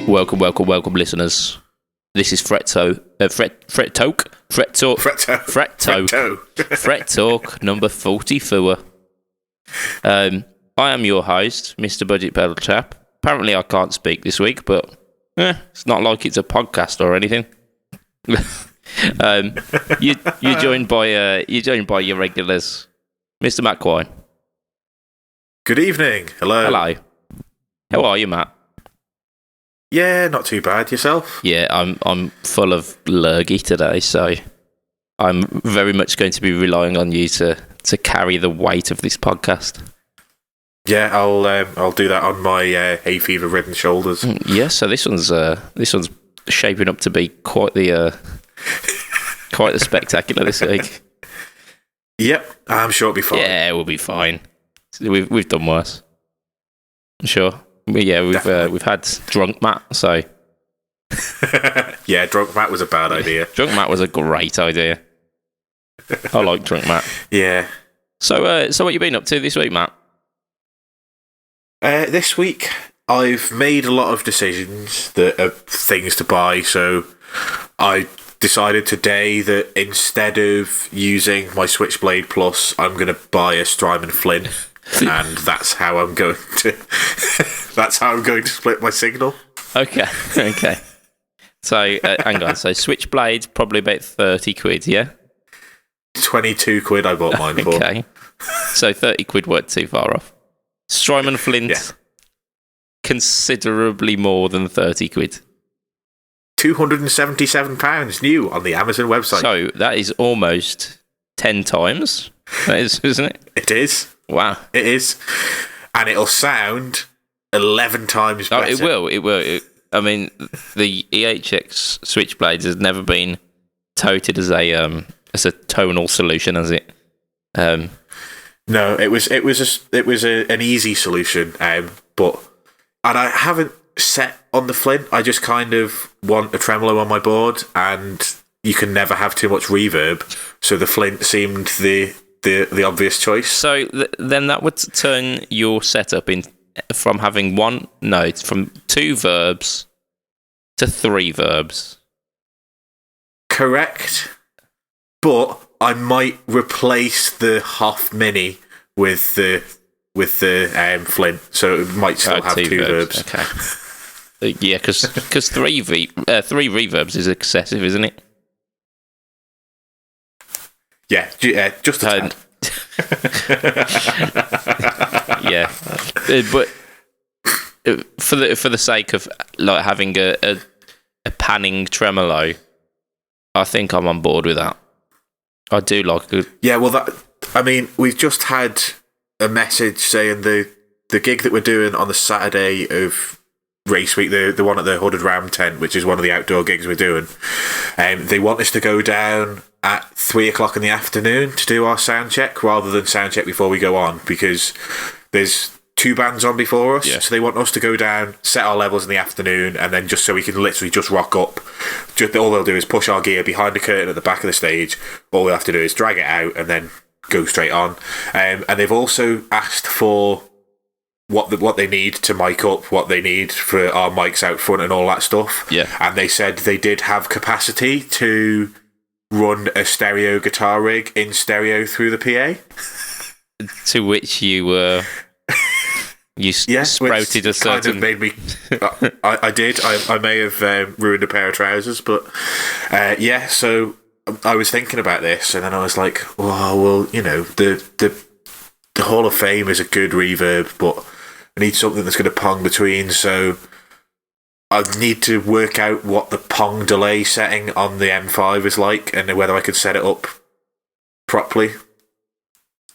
Welcome, listeners. This is Fret Talk number 44. I am your host, Mr. Budget Pedal Chap. Apparently, I can't speak this week, but it's not like it's a podcast or anything. You're joined by your regulars, Mr. Matt Quine. Good evening. Hello. How are you, Matt? Yeah, not too bad. Yourself? Yeah, I'm full of lurgy today, so I'm very much going to be relying on you to carry the weight of this podcast. Yeah, I'll do that on my hay fever ridden shoulders. Yeah, so this one's shaping up to be quite the spectacular this week. Yep, I'm sure it'll be fine. Yeah, we'll be fine. We've done worse. I'm sure. Yeah, we've had Drunk Matt, so... Yeah, Drunk Matt was a bad idea. Drunk Matt was a great idea. I like Drunk Matt. Yeah. So what you been up to this week, Matt? This week, I've made a lot of decisions that are things to buy, so I decided today that instead of using my Switchblade Plus, I'm going to buy a Strymon Flynn. And that's how I'm going to. That's how I'm going to split my signal. Okay. So hang on. So Switchblade probably about 30 quid, yeah. 22 quid I bought mine for. Okay. So 30 quid weren't too far off. Strymon Flint, yeah. Considerably more than 30 quid. £277 new on the Amazon website. So that is almost 10 times. That is, isn't it? It is. Wow. It is. And it'll sound 11 times better. Oh, it will. I mean, the EHX Switchblades has never been touted as a tonal solution, has it? No, it was an easy solution, but I haven't set on the Flint. I just kind of want a tremolo on my board, and you can never have too much reverb. So the Flint seemed the obvious choice. So then that would turn your setup from having one note, from 2 verbs to 3 verbs. Correct. But I might replace the Hoff Mini with the Flint, so it might still have 2 verbs. Okay. Yeah, because 3 reverbs is excessive, isn't it? Yeah, just a tad. Yeah, but for the sake of like having a panning tremolo, I think I'm on board with that. I do like it. Yeah, well, we've just had a message saying the gig that we're doing on the Saturday of Race Week, the one at the Hooded Ram tent, which is one of the outdoor gigs we're doing, they want us to go down at 3:00 in the afternoon to do our sound check rather than sound check before we go on, because there's 2 bands on before us, so they want us to go down, set our levels in the afternoon, and then just so we can literally just rock up. All they'll do is push our gear behind the curtain at the back of the stage. All we have to do is drag it out and then go straight on. And they've also asked for what they need to mic up, what they need for our mics out front and all that stuff. Yeah. And they said they did have capacity to run a stereo guitar rig in stereo through the PA. To which you sprouted a certain... kind of made me... I did. I may have ruined a pair of trousers, but so I was thinking about this, and then I was like, well, you know, the Hall of Fame is a good reverb, but I need something that's going to pong between, so I need to work out what the pong delay setting on the M5 is like, and whether I could set it up properly.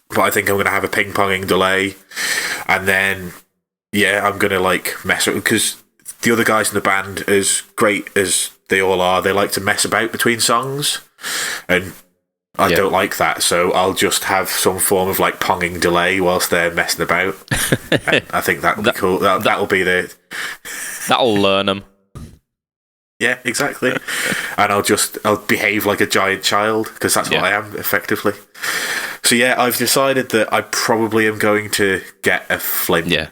But I think I'm going to have a ping-ponging delay, and then, I'm going to, mess with it, because the other guys in the band, as great as they all are, they like to mess about between songs, and I don't like that, so I'll just have some form of, ponging delay whilst they're messing about. And I think that'll be cool. That'll be the... That'll learn them. Yeah, exactly. And I'll behave like a giant child, because that's what I am, effectively. So I've decided that I probably am going to get a Flint. Yeah.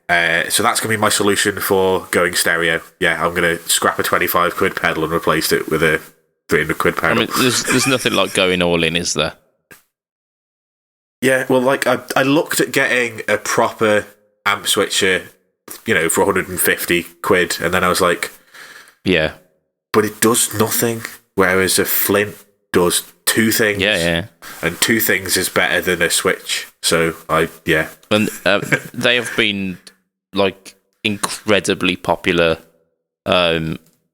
So that's going to be my solution for going stereo. Yeah, I'm going to scrap a 25 quid pedal and replace it with a 300 quid pedal. I mean, there's nothing like going all in, is there? Yeah, well, like I looked at getting a proper amp switcher, for 150 quid, and then I was like, yeah, but it does nothing. Whereas a Flint does two things. Yeah. And two things is better than a switch. So and they have been like incredibly popular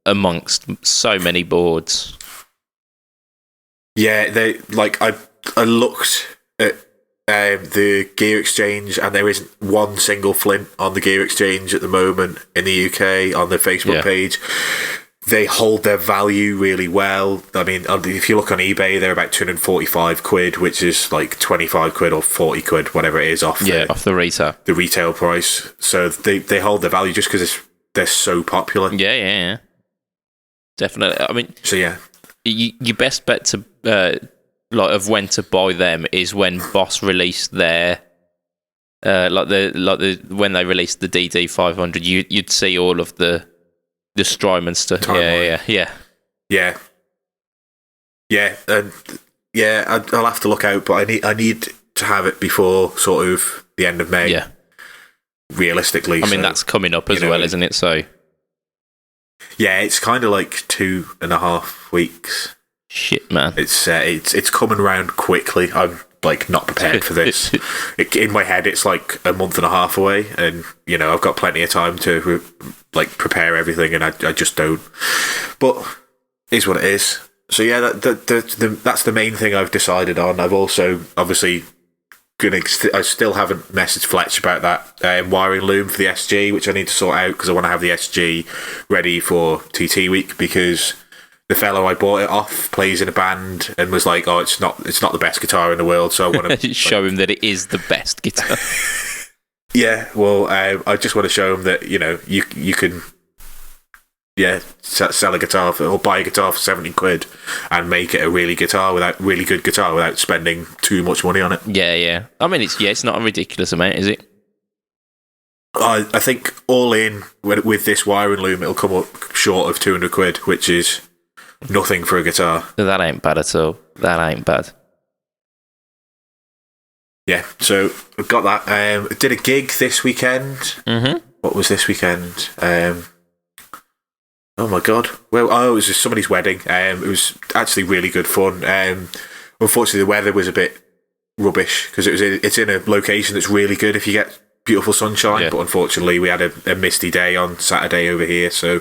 amongst so many boards. Yeah, they like I looked at the Gear Exchange, and there isn't one single Flint on the Gear Exchange at the moment in the UK on the Facebook page. They hold their value really well. I mean, if you look on eBay, they're about 245 quid, which is like 25 quid or 40 quid, whatever it is, off the retail price. So they hold their value just because they're so popular. Yeah. Definitely. I mean, so yeah, your best bet to of when to buy them is when Boss released their when they released the DD500. You'd see all of the Strymon stuff. Yeah, and I'll have to look out, but I need to have it before sort of the end of May. Yeah, realistically. I mean, that's coming up as well, isn't it? So yeah, it's kind of like 2.5 weeks. Shit, man, it's coming around quickly. I'm like not prepared for this. In my head, it's like a month and a half away, and I've got plenty of time to prepare everything, and I just don't. But it's what it is. So yeah, that's the main thing I've decided on. I've also obviously I still haven't messaged Fletch about that wiring loom for the SG, which I need to sort out because I want to have the SG ready for TT week, because the fellow I bought it off plays in a band and was like, "Oh, it's not the best guitar in the world." So I want to show him that it is the best guitar. Yeah, well, I just want to show him that you can, sell a guitar or buy a guitar for 70 quid and make it a really good guitar without spending too much money on it. Yeah. I mean, it's not a ridiculous amount, is it? I think all in with this wiring loom, it'll come up short of 200 quid, which is nothing for a guitar. That ain't bad at all. That ain't bad. Yeah, so I've got that. I did a gig this weekend. Mm-hmm. What was this weekend? Oh my god! Well, it was just somebody's wedding. It was actually really good fun. Unfortunately, the weather was a bit rubbish because it's in a location that's really good if you get beautiful sunshine. Yeah. But unfortunately, we had a misty day on Saturday over here, so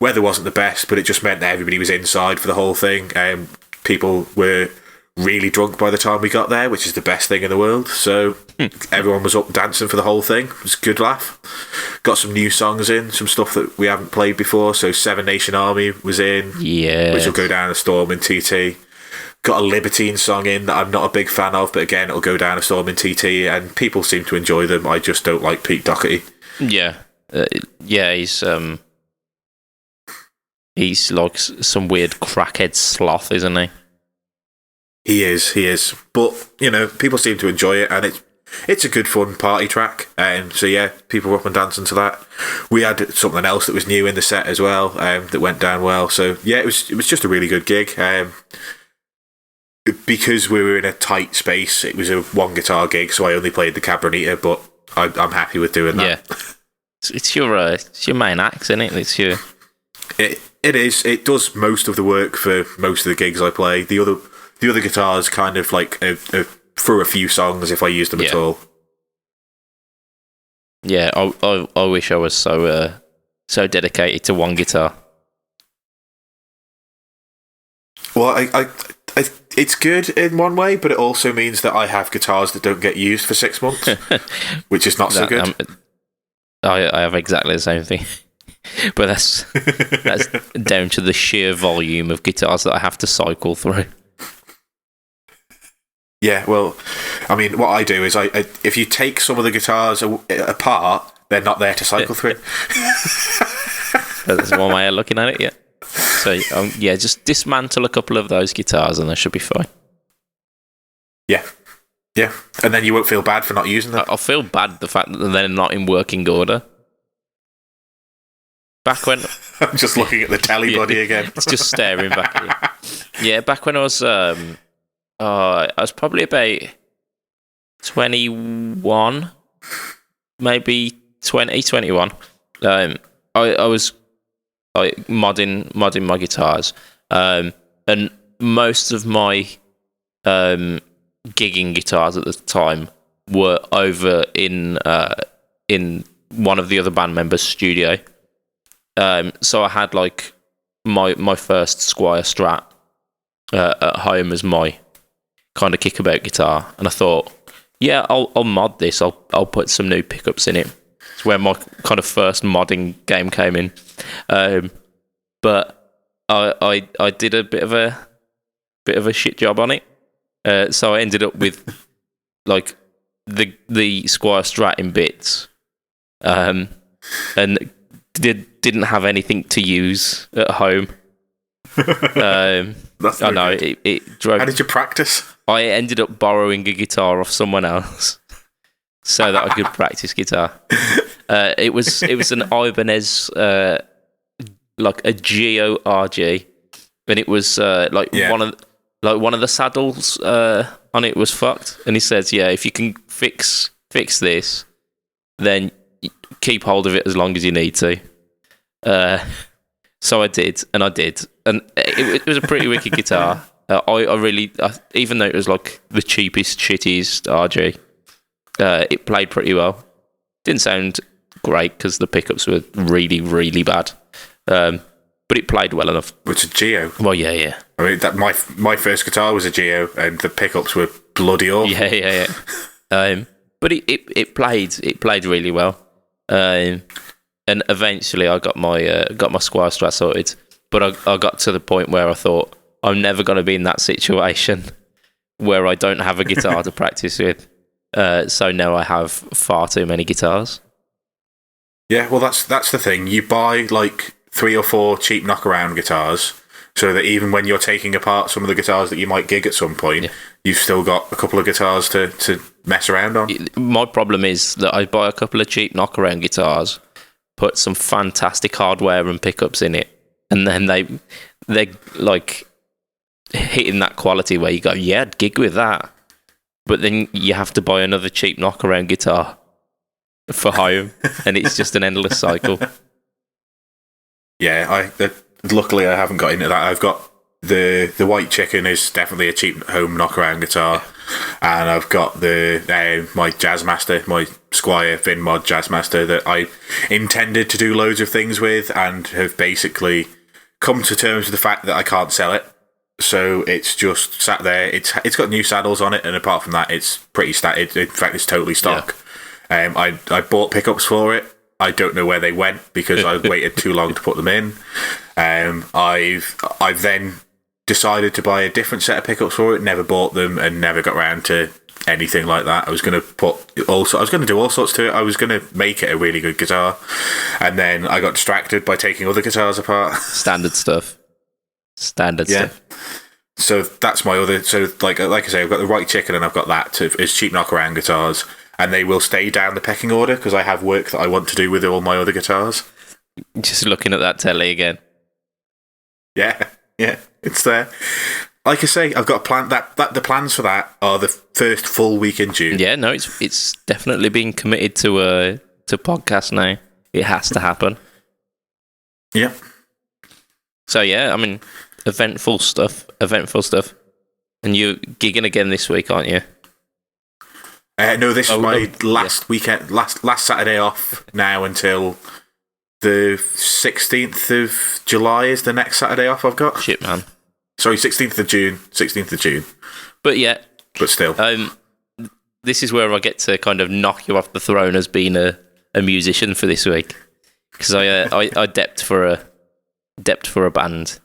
weather wasn't the best. But it just meant that everybody was inside for the whole thing. People were really drunk by the time we got there, which is the best thing in the world. So everyone was up dancing for the whole thing. It was a good laugh. Got some new songs in, some stuff that we haven't played before. So Seven Nation Army was in, which will go down a storm in TT. Got a Libertine song in that I'm not a big fan of, but again, it'll go down a storm in TT, and people seem to enjoy them. I just don't like Pete Doherty. Yeah, he's like some weird crackhead sloth, isn't he? He is. But, people seem to enjoy it, and it's a good fun party track. So yeah, people were up and dancing to that. We had something else that was new in the set as well, that went down well. So yeah, it was just a really good gig. Because we were in a tight space, it was a one guitar gig, so I only played the Cabronita, but I'm happy with doing that. Yeah. It's your main act, isn't it? It's your... It is. It does most of the work for most of the gigs I play. The other guitars kind of like for a few songs if I use them at all. Yeah, I wish I was so dedicated to one guitar. Well, I it's good in one way, but it also means that I have guitars that don't get used for 6 months, which is not so good. I have exactly the same thing. But that's down to the sheer volume of guitars that I have to cycle through. Yeah, well, I mean, what I do is if you take some of the guitars apart, they're not there to cycle through. That's one way of looking at it, yeah. So, just dismantle a couple of those guitars and they should be fine. Yeah, Yeah, and then you won't feel bad for not using them. I feel bad the fact that they're not in working order. Back when I'm just looking at the telly body again. it's just staring back at you. Yeah, back when I was probably about 21, maybe 20, 21. I was like modding my guitars, and most of my gigging guitars at the time were over in one of the other band members' studio. So I had like my first Squier Strat at home as my kind of kickabout guitar, and I thought, yeah, I'll mod this. I'll put some new pickups in it. It's where my kind of first modding game came in. But I did a bit of a shit job on it. So I ended up with like the Squier Strat in bits, and didn't have anything to use at home. That's I know it drove. How did you practice? I ended up borrowing a guitar off someone else so that I could practice guitar. It was an Ibanez, like a Geo RG, and it was one of the saddles on it was fucked. And he says, yeah, if you can fix this, then keep hold of it as long as you need to. So I did, and it was a pretty wicked guitar. I really, even though it was like the cheapest, shittiest RG, it played pretty well. Didn't sound great because the pickups were really, really bad, but it played well enough. Which is Geo. Well, yeah. I mean, that my first guitar was a Geo, and the pickups were bloody awful. Yeah. But it played really well. And eventually I got my Squier Strat sorted, but I got to the point where I thought, I'm never going to be in that situation where I don't have a guitar to practice with. So now I have far too many guitars. Yeah, well, that's the thing. You buy like 3 or 4 cheap knockaround guitars, so that even when you're taking apart some of the guitars that you might gig at some point, you've still got a couple of guitars to mess around on. My problem is that I buy a couple of cheap knockaround guitars, put some fantastic hardware and pickups in it, and then they're like hitting that quality where you go, yeah, I'd gig with that, but then you have to buy another cheap knockaround guitar for home, and it's just an endless cycle. Yeah, luckily I haven't got into that. I've got the White Chicken is definitely a cheap home knockaround guitar, and I've got my Jazzmaster, my Squier Vinmod Jazzmaster that I intended to do loads of things with, and have basically come to terms with the fact that I can't sell it. So it's just sat there. It's got new saddles on it, and apart from that, it's pretty static. In fact, it's totally stock. Yeah. I bought pickups for it. I don't know where they went because I waited too long to put them in. I've then decided to buy a different set of pickups for it. Never bought them and never got around to anything like that. I was going to do all sorts to it. I was going to make it a really good guitar, and then I got distracted by taking other guitars apart. Standard stuff. So that's my other. So like I say, I've got the White Chicken and I've got that as cheap knockaround guitars, and they will stay down the pecking order because I have work that I want to do with all my other guitars. Just looking at that telly again. Yeah, it's there. Like I say, I've got a plan. That the plans for that are the first full week in June. Yeah, no, it's definitely being committed to podcast now. It has to happen. Yeah. So yeah, I mean, eventful stuff. And you're gigging again this week, aren't you? No, this is my last weekend, last Saturday off now until the 16th of July is the next Saturday off I've got. Shit, man. Sorry, 16th of June. But yeah. But still. This is where I get to kind of knock you off the throne as being a musician for this week. Because I depped for a band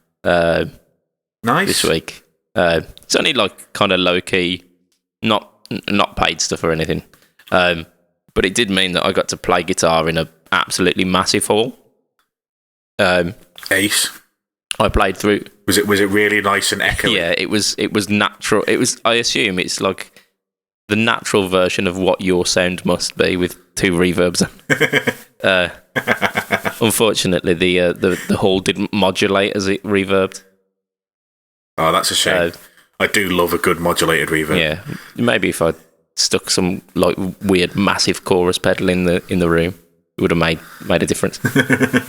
nice. This week. It's only like kind of low-key, not paid stuff or anything. But it did mean that I got to play guitar in a absolutely massive hall. Ace. I played through. Was it really nice and echoey? Yeah, it was natural. I assume it's like the natural version of what your sound must be with 2 reverbs. Unfortunately, the hall didn't modulate as it reverbed. Oh, that's a shame. I do love a good modulated reverb. Yeah, maybe if I stuck some like weird massive chorus pedal in the room, it would have made a difference.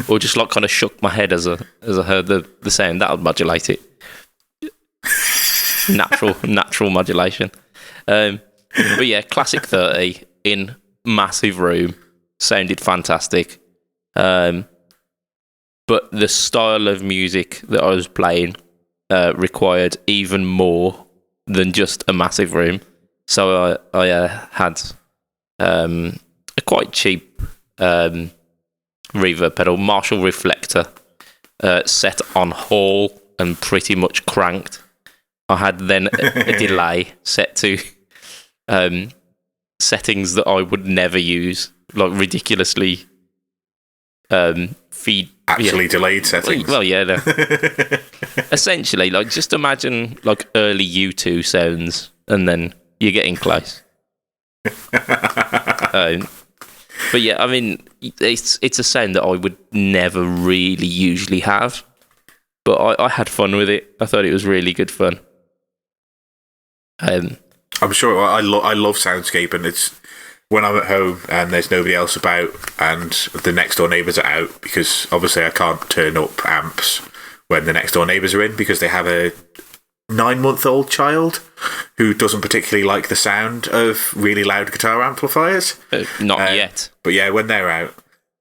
Or just like kind of shook my head as I heard the sound. That would modulate it. Natural modulation. But yeah, classic 30 in massive room, sounded fantastic. But the style of music that I was playing required even more than just a massive room. So I had a quite cheap reverb pedal, Marshall Reflector, set on hall and pretty much cranked. I had then a delay set to settings that I would never use, like ridiculously delayed settings. Well, yeah. No. Essentially, like just imagine like early U2 sounds, and then you're getting close. But yeah, I mean, it's a sound that I would never really usually have, but I had fun with it. I thought it was really good fun. I'm sure I love soundscape, and it's when I'm at home and there's nobody else about and the next door neighbours are out, because obviously I can't turn up amps when the next door neighbours are in because they have a 9-month-old child who doesn't particularly like the sound of really loud guitar amplifiers. Not yet. But yeah, when they're out.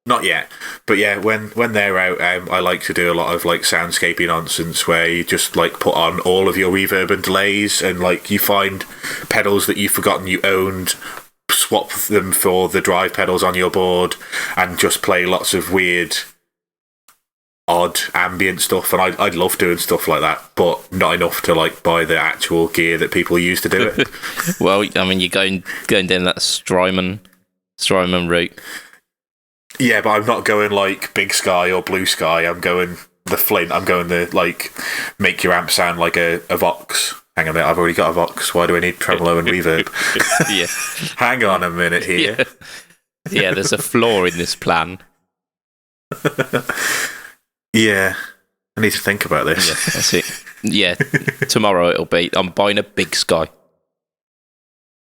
Not yet. But yeah, when they're out, I like to do a lot of like soundscapey nonsense where you just like put on all of your reverb and delays, and like you find pedals that you've forgotten you owned, swap them for the drive pedals on your board, and just play lots of weird, odd ambient stuff. And I'd love doing stuff like that, but not enough to like buy the actual gear that people use to do it. Well, I mean, you're going down that Strymon route. Yeah, but I'm not going like Big Sky or Blue Sky. I'm going the Flint. I'm going the like make your amp sound like a Vox. Hang on a minute, I've already got a Vox. Why do I need tremolo and reverb? Yeah. Hang on a minute here. Yeah, there's a flaw in this plan. Yeah, I need to think about this. Yeah, that's it. Yeah, tomorrow it'll be, I'm buying a Big Sky.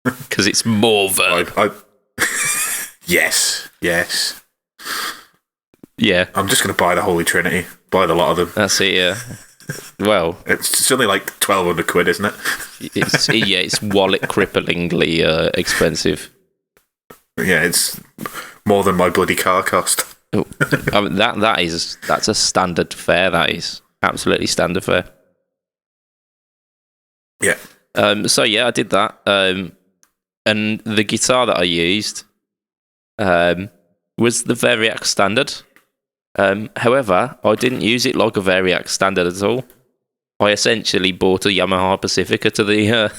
Because it's more verb. Yes. Yeah. I'm just going to buy the Holy Trinity. Buy the lot of them. That's it, yeah. Well, it's only like 1,200 quid, isn't it? It's wallet cripplingly expensive. Yeah, it's more than my bloody car cost. Oh, I mean, that's a standard fare. That is absolutely standard fare. Yeah. So yeah, I did that. And the guitar that I used was the Variax Standard. However, I didn't use it like a Variax Standard at all. I essentially bought a Yamaha Pacifica to the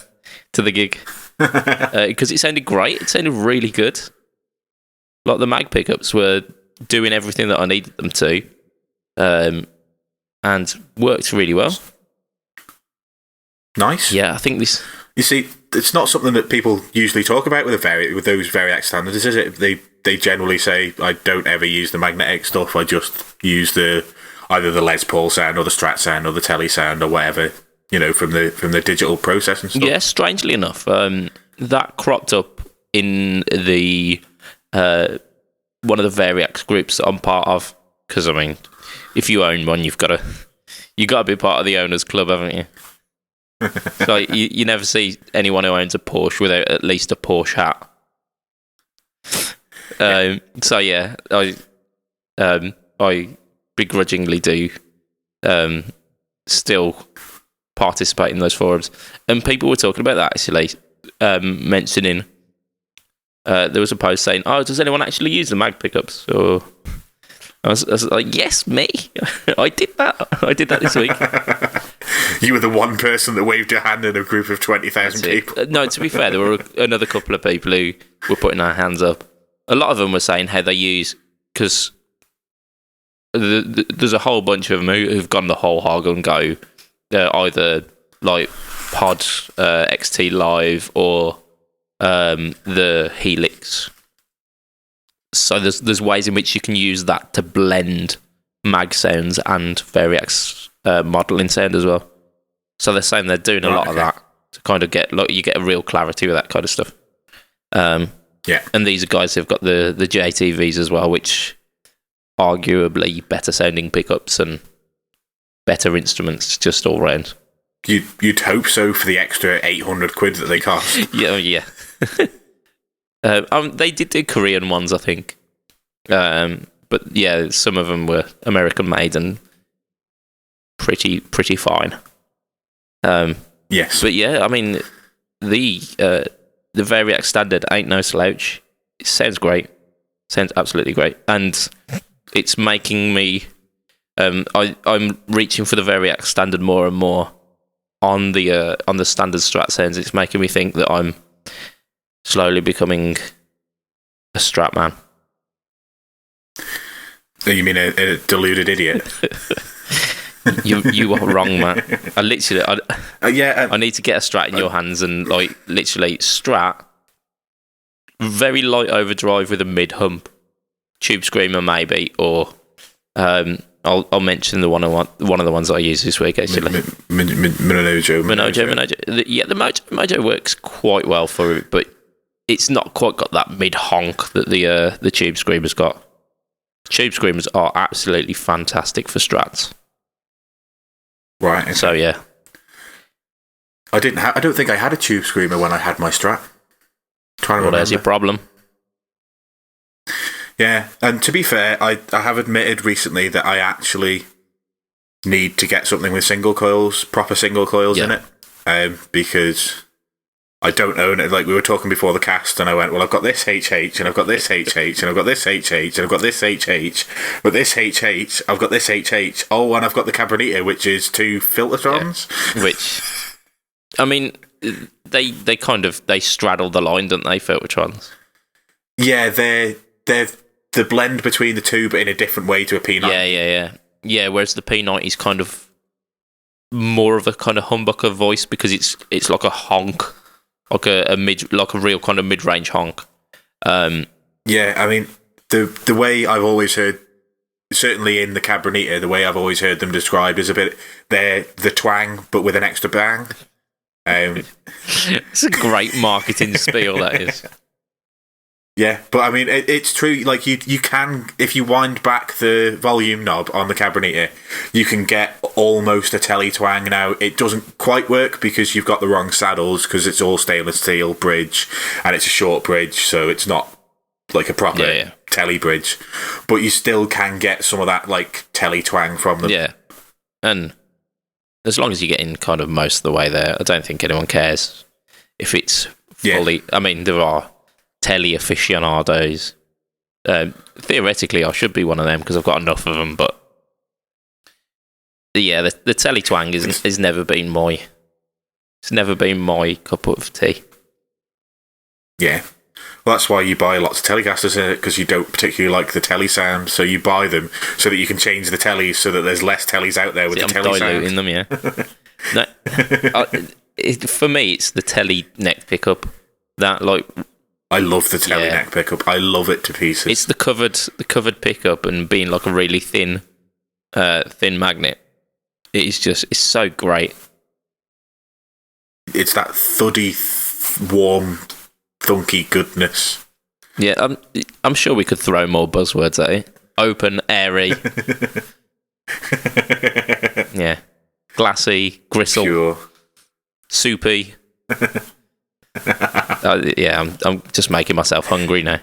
gig because it sounded great. It sounded really good. Like the mag pickups were doing everything that I needed them to, and worked really well. Nice. Yeah, I think this. You see, it's not something that people usually talk about with those Variax standards, is it? They generally say, I don't ever use the magnetic stuff. I just use either the Les Paul sound or the Strat sound or the Tele sound or whatever, from the digital processing stuff. Yeah, strangely enough, that cropped up in the one of the Variax groups that I'm part of. Because I mean, if you own one, you've got to be part of the owners' club, haven't you? So you never see anyone who owns a Porsche without at least a Porsche hat. So yeah, I begrudgingly do still participate in those forums, and people were talking about that actually, mentioning there was a post saying, "Oh, does anyone actually use the mag pickups?" Or I was like, "Yes, me. I did that. I did that this week." You were the one person that waved your hand in a group of 20,000 people. No, to be fair, there were another couple of people who were putting their hands up. A lot of them were saying how they use, because there's a whole bunch of them who've gone the whole hog and go either like Pod XT Live or the Helix. So there's ways in which you can use that to blend mag sounds and Variax modelling sound as well. So they're saying they're doing a lot of that to kind of get you get a real clarity with that kind of stuff. Yeah, and these guys have got the JTVs as well, which arguably better sounding pickups and better instruments just all round. You'd hope so for the extra 800 quid that they cost. Yeah. They did do Korean ones, I think. But yeah, some of them were American made and pretty fine. Yes. But yeah, I mean, the Variax Standard ain't no slouch. It sounds great. Sounds absolutely great. And it's making me... I'm reaching for the Variax Standard more and more on the standard Strat sounds. It's making me think that I'm slowly becoming a Strat man. You mean a deluded idiot? You are wrong, man. I literally, I need to get a Strat in your hands and like literally Strat, very light overdrive with a mid hump, Tube Screamer maybe, or I'll mention one of the ones I use this week actually. Monojo. Yeah, the Mojo works quite well for it, but it's not quite got that mid honk that the Tube Screamer's got. Tube Screamers are absolutely fantastic for Strats. Right. Okay. So yeah, I don't think I had a Tube Screamer when I had my Strat. Well, there's your problem. Yeah, and to be fair, I have admitted recently that I actually need to get something with single coils, proper single coils in it, because I don't own it. Like we were talking before the cast, and I went, well, I've got this HH, and I've got this HH, and I've got this HH, and I've got this HH, but this HH, I've got this HH. Oh, and I've got the Cabronita, which is 2 Filtertrons. Yeah. Which, I mean, they kind of straddle the line, don't they, Filtertrons? Yeah, they're the blend between the two, but in a different way to a P90. Yeah, whereas the P90 is kind of more of a kind of humbucker voice because it's like a honk, like a real kind of mid-range honk. Yeah, I mean the way I've always heard, certainly in the Cabronita, the way I've always heard them described is a bit they're the twang but with an extra bang. It's a great marketing spiel, that is. Yeah, but I mean, it's true. Like you can, if you wind back the volume knob on the Cabronita, you can get almost a telly twang. Now it doesn't quite work because you've got the wrong saddles because it's all stainless steel bridge and it's a short bridge, so it's not like a proper telly bridge. But you still can get some of that like telly twang from them. Yeah, and as long as you're getting kind of most of the way there, I don't think anyone cares if it's fully. Yeah. I mean, there are telly aficionados. Theoretically, I should be one of them because I've got enough of them. But yeah, the telly twang has never been my. It's never been my cup of tea. Yeah, well, that's why you buy lots of Telecasters in it because you don't particularly like the telly sound. So you buy them so that you can change the tellies so that there's less tellies out there with the telly sound. I'm diluting them, yeah. No, for me, it's the telly neck pickup that like. I love the telly neck pickup. I love it to pieces. It's the covered pickup and being like a really thin magnet. It's so great. It's that thuddy, warm, thunky goodness. Yeah, I'm sure we could throw more buzzwords at it. Open, airy. Yeah. Glassy, gristle. Pure. Soupy. I'm just making myself hungry now.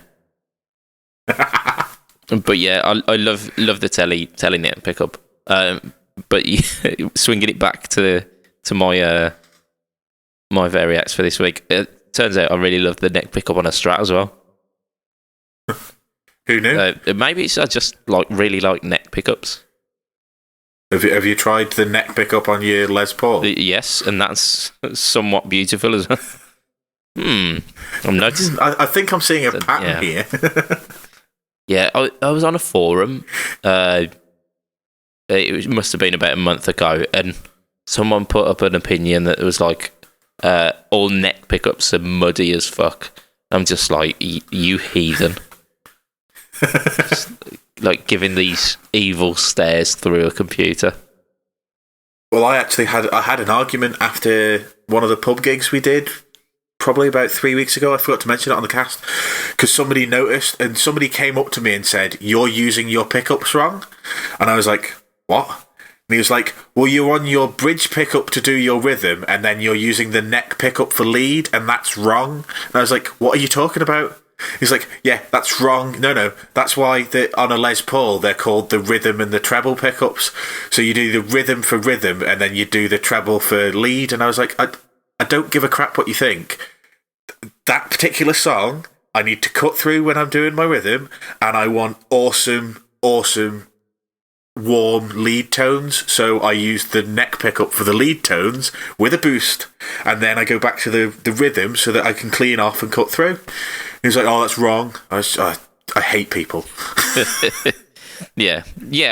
But yeah, I love the telly net pickup. But swinging it back to my my Variax for this week, it turns out I really love the neck pickup on a Strat as well. Who knew? Maybe I just really like neck pickups. Have you tried the neck pickup on your Les Paul? Yes, and that's somewhat beautiful as well. I'm noticing. I think I'm seeing a pattern here. Yeah, I was on a forum. It must have been about a month ago, and someone put up an opinion that was like, all neck pickups are muddy as fuck. I'm just like, you heathen. Just, like giving these evil stares through a computer. Well, I had an argument after one of the pub gigs we did, probably about 3 weeks ago. I forgot to mention it on the cast, because somebody noticed, and somebody came up to me and said, "You're using your pickups wrong." And I was like, "What?" And he was like, "Well, you're on your bridge pickup to do your rhythm, and then you're using the neck pickup for lead, and that's wrong." And I was like, "What are you talking about?" He's like, "Yeah, that's wrong. No, that's why on a Les Paul they're called the rhythm and the treble pickups. So you do the rhythm for rhythm, and then you do the treble for lead." And I was like, I don't give a crap what you think. That particular song, I need to cut through when I'm doing my rhythm, and I want awesome, warm lead tones. So I use the neck pickup for the lead tones with a boost, and then I go back to the rhythm so that I can clean off and cut through. He was like, "Oh, that's wrong." I hate people. Yeah.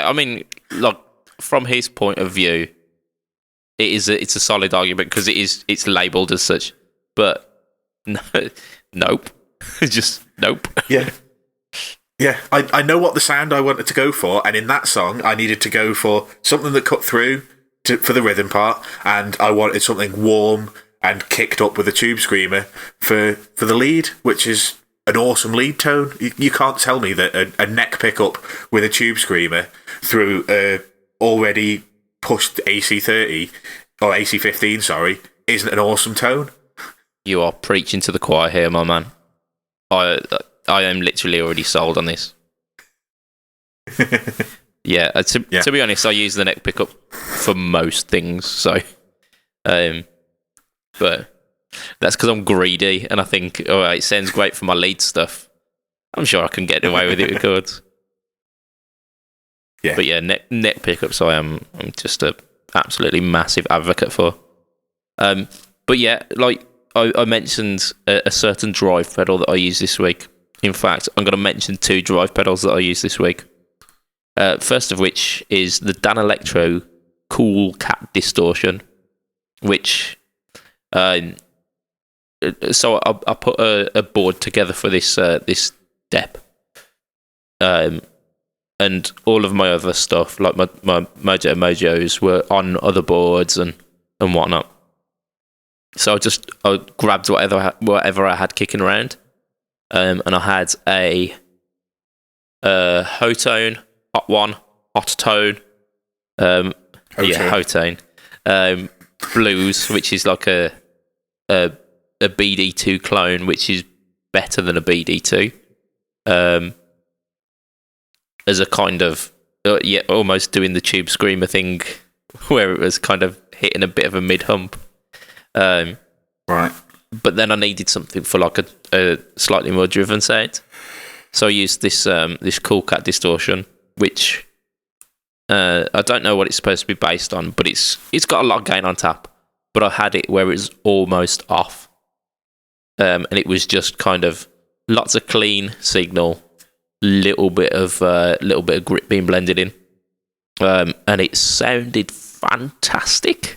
I mean, like from his point of view, it's a solid argument because it's labelled as such. But no, nope, just nope. Yeah. I know what the sound I wanted to go for, and in that song, I needed to go for something that cut through for the rhythm part, and I wanted something warm and kicked up with a tube screamer for the lead, which is an awesome lead tone. You can't tell me that a neck pickup with a tube screamer through a already pushed AC30 or AC15, sorry, isn't an awesome tone. You are preaching to the choir here, my man. I am literally already sold on this. Yeah, to be honest, I use the neck pickup for most things, so but that's because I'm greedy and I think, all right, it sounds great for my lead stuff. I'm sure I can get away with it with chords. Yeah. But yeah, neck pickups I'm just a absolutely massive advocate for. But yeah, like I mentioned a certain drive pedal that I use this week. In fact, I'm going to mention 2 drive pedals that I use this week. First of which is the Danelectro Cool Cat Distortion, which so I put a board together for this dep, and all of my other stuff, like my Mojos, were on other boards and whatnot. So I grabbed whatever I had kicking around, and I had a Hotone, Hot One, Hot Tone, Hotone, Blues, which is like a BD2 clone, which is better than a BD2, as a kind of almost doing the tube screamer thing, where it was kind of hitting a bit of a mid hump. Right. But then I needed something for like a slightly more driven sound, so I used this Cool Cat Distortion, which I don't know what it's supposed to be based on, but it's got a lot of gain on tap. But I had it where it was almost off, and it was just kind of lots of clean signal, little bit of grip being blended in, and it sounded fantastic.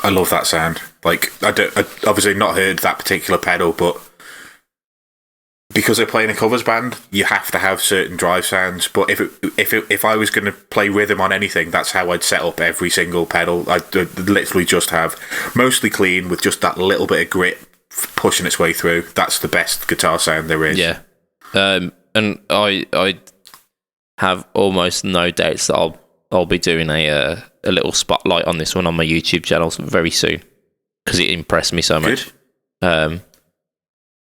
I love that sound. Like, I obviously not heard that particular pedal, but because I play in a covers band, you have to have certain drive sounds. But if I was going to play rhythm on anything, that's how I'd set up every single pedal. I'd literally just have mostly clean with just that little bit of grit pushing its way through. That's the best guitar sound there is. Yeah, and I have almost no doubts that I'll be doing a little spotlight on this one on my YouTube channel very soon, because it impressed me so much.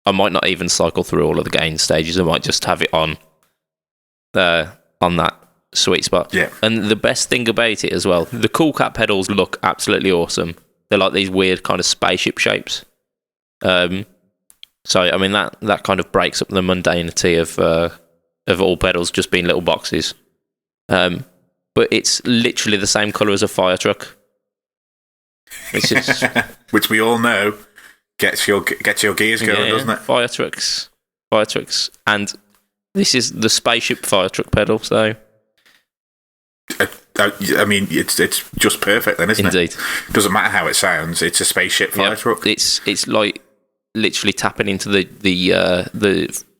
I might not even cycle through all of the gain stages. I might just have it on that sweet spot. Yeah. And the best thing about it as well, the Cool Cat pedals look absolutely awesome. They're like these weird kind of spaceship shapes. So I mean that kind of breaks up the mundanity of all pedals just being little boxes. But it's literally the same colour as a fire truck, which we all know gets your gears going, doesn't it? Fire trucks, and this is the spaceship fire truck pedal. So a I mean, it's just perfect then, isn't Indeed. it? Doesn't matter how it sounds. It's a spaceship fire truck. It's like literally tapping into the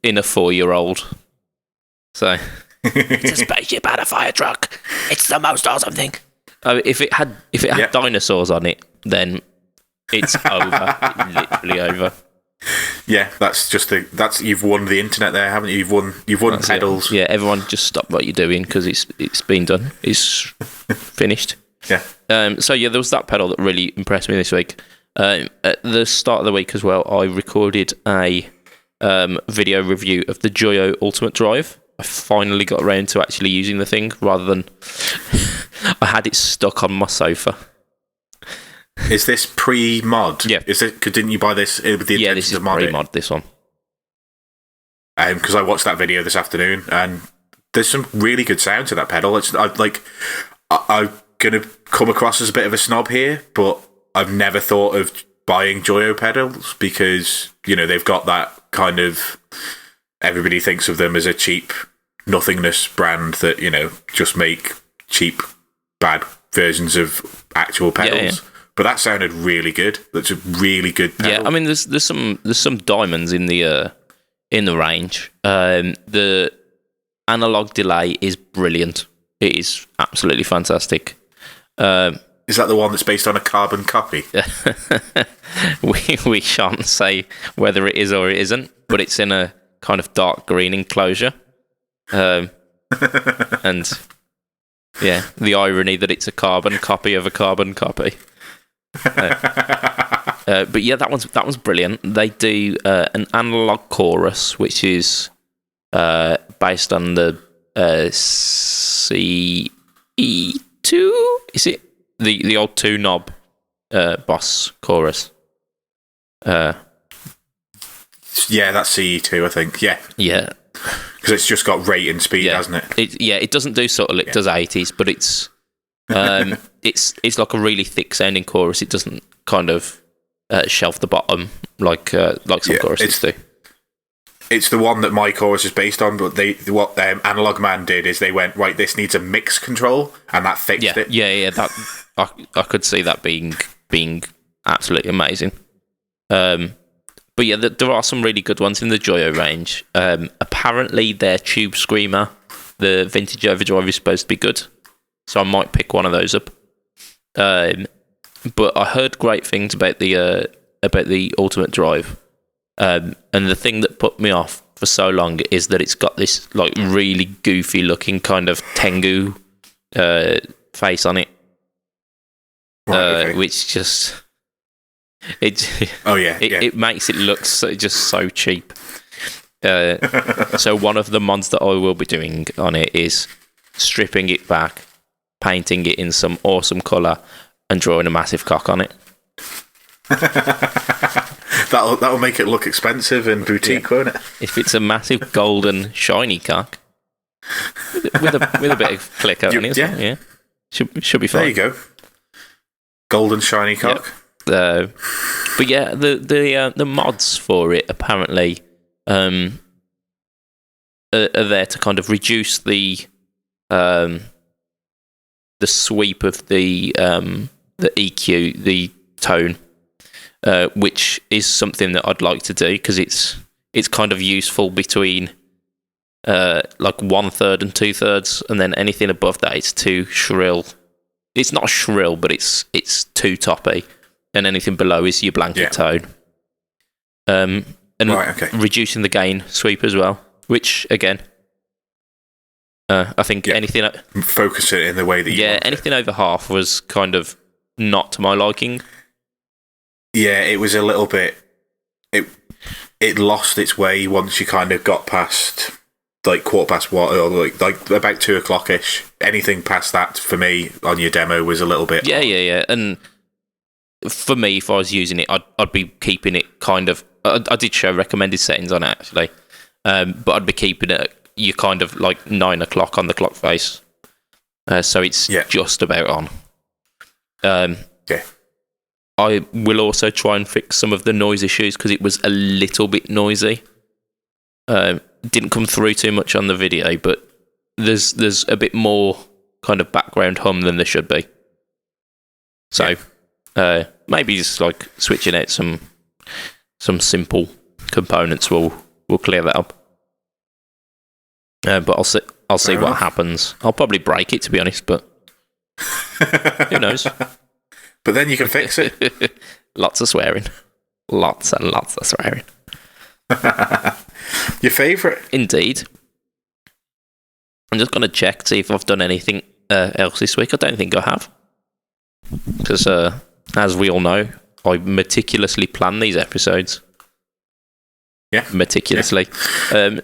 inner 4-year-old. So it's a spaceship and a fire truck. It's the most awesome thing. If it had dinosaurs on it, then it's over. Literally over. Yeah, that's you've won the internet there, haven't you? You've won pedals. Yeah, everyone just stop what you're doing because it's been done. It's finished. Yeah. So yeah, there was that pedal that really impressed me this week. At the start of the week as well, I recorded a video review of the Joyo Ultimate Drive. I finally got around to actually using the thing rather than I had it stuck on my sofa. Is this pre-mod? Yeah. Didn't you buy this with the intention this is to mod it? pre-mod, this one. Because I watched that video this afternoon, and there's some really good sound to that pedal. I'm going to come across as a bit of a snob here, but I've never thought of buying Joyo pedals because, they've got that kind of... Everybody thinks of them as a cheap nothingness brand that, just make cheap, bad versions of actual pedals. Yeah. But that sounded really good. That's a really good pedal. Yeah, I mean, there's some diamonds in the range. The analog delay is brilliant. It is absolutely fantastic. Is that the one that's based on a carbon copy? we shan't say whether it is or it isn't, but it's in a kind of dark green enclosure. And yeah, the irony that it's a carbon copy of a carbon copy. But yeah, that one's brilliant. They do an analog chorus, which is based on the CE2. Is it the old 2-knob Boss chorus? Yeah, that's CE2, I think. Yeah. Because it's just got rate and speed, hasn't it? It doesn't do subtle. It does 80s, but it's like a really thick sounding chorus. It doesn't kind of shelf the bottom like some choruses do. It's the one that my chorus is based on, but what Analog Man did is they went, right, this needs a mix control, and that fixed it. Yeah. That I could see that being absolutely amazing. But yeah, there are some really good ones in the Joyo range. Apparently, their Tube Screamer, the Vintage Overdrive, is supposed to be good, so I might pick one of those up. But I heard great things about the Ultimate Drive, and the thing that put me off for so long is that it's got this like really goofy looking kind of Tengu face on it, which just. It makes it look just so cheap. So one of the mods that I will be doing on it is stripping it back, painting it in some awesome colour, and drawing a massive cock on it. That'll make it look expensive and boutique, won't it? If it's a massive golden shiny cock with a bit of click on it, should be fine. There you go, golden shiny cock. Yep. But yeah, the mods for it apparently are there to kind of reduce the sweep of the EQ, the tone, which is something that I'd like to do because it's kind of useful between like 1/3 and 2/3, and then anything above that it's too shrill. It's not shrill, but it's too toppy. And anything below is your blanket tone. And reducing the gain sweep as well, which, again, I think anything... Focus it in the way that you want anything over half was kind of not to my liking. Yeah, it was a little bit... It lost its way once you kind of got past, like, 1:15, or like about 2 o'clock-ish. Anything past that, for me, on your demo was a little bit... Yeah. And... For me, if I was using it, I'd be keeping it kind of... I did show recommended settings on it, actually. But I'd be keeping it you kind of like 9 o'clock on the clock face. So it's just about on. I will also try and fix some of the noise issues because it was a little bit noisy. Didn't come through too much on the video, but there's a bit more kind of background hum than there should be. So maybe just like switching out some simple components will clear that up. But I'll see what happens. I'll probably break it, to be honest, but who knows? But then you can fix it. Lots of swearing. Lots and lots of swearing. Your favourite? Indeed. I'm just going to check, see if I've done anything else this week. I don't think I have. Because, as we all know, I meticulously plan these episodes. Yeah. Meticulously. Yeah.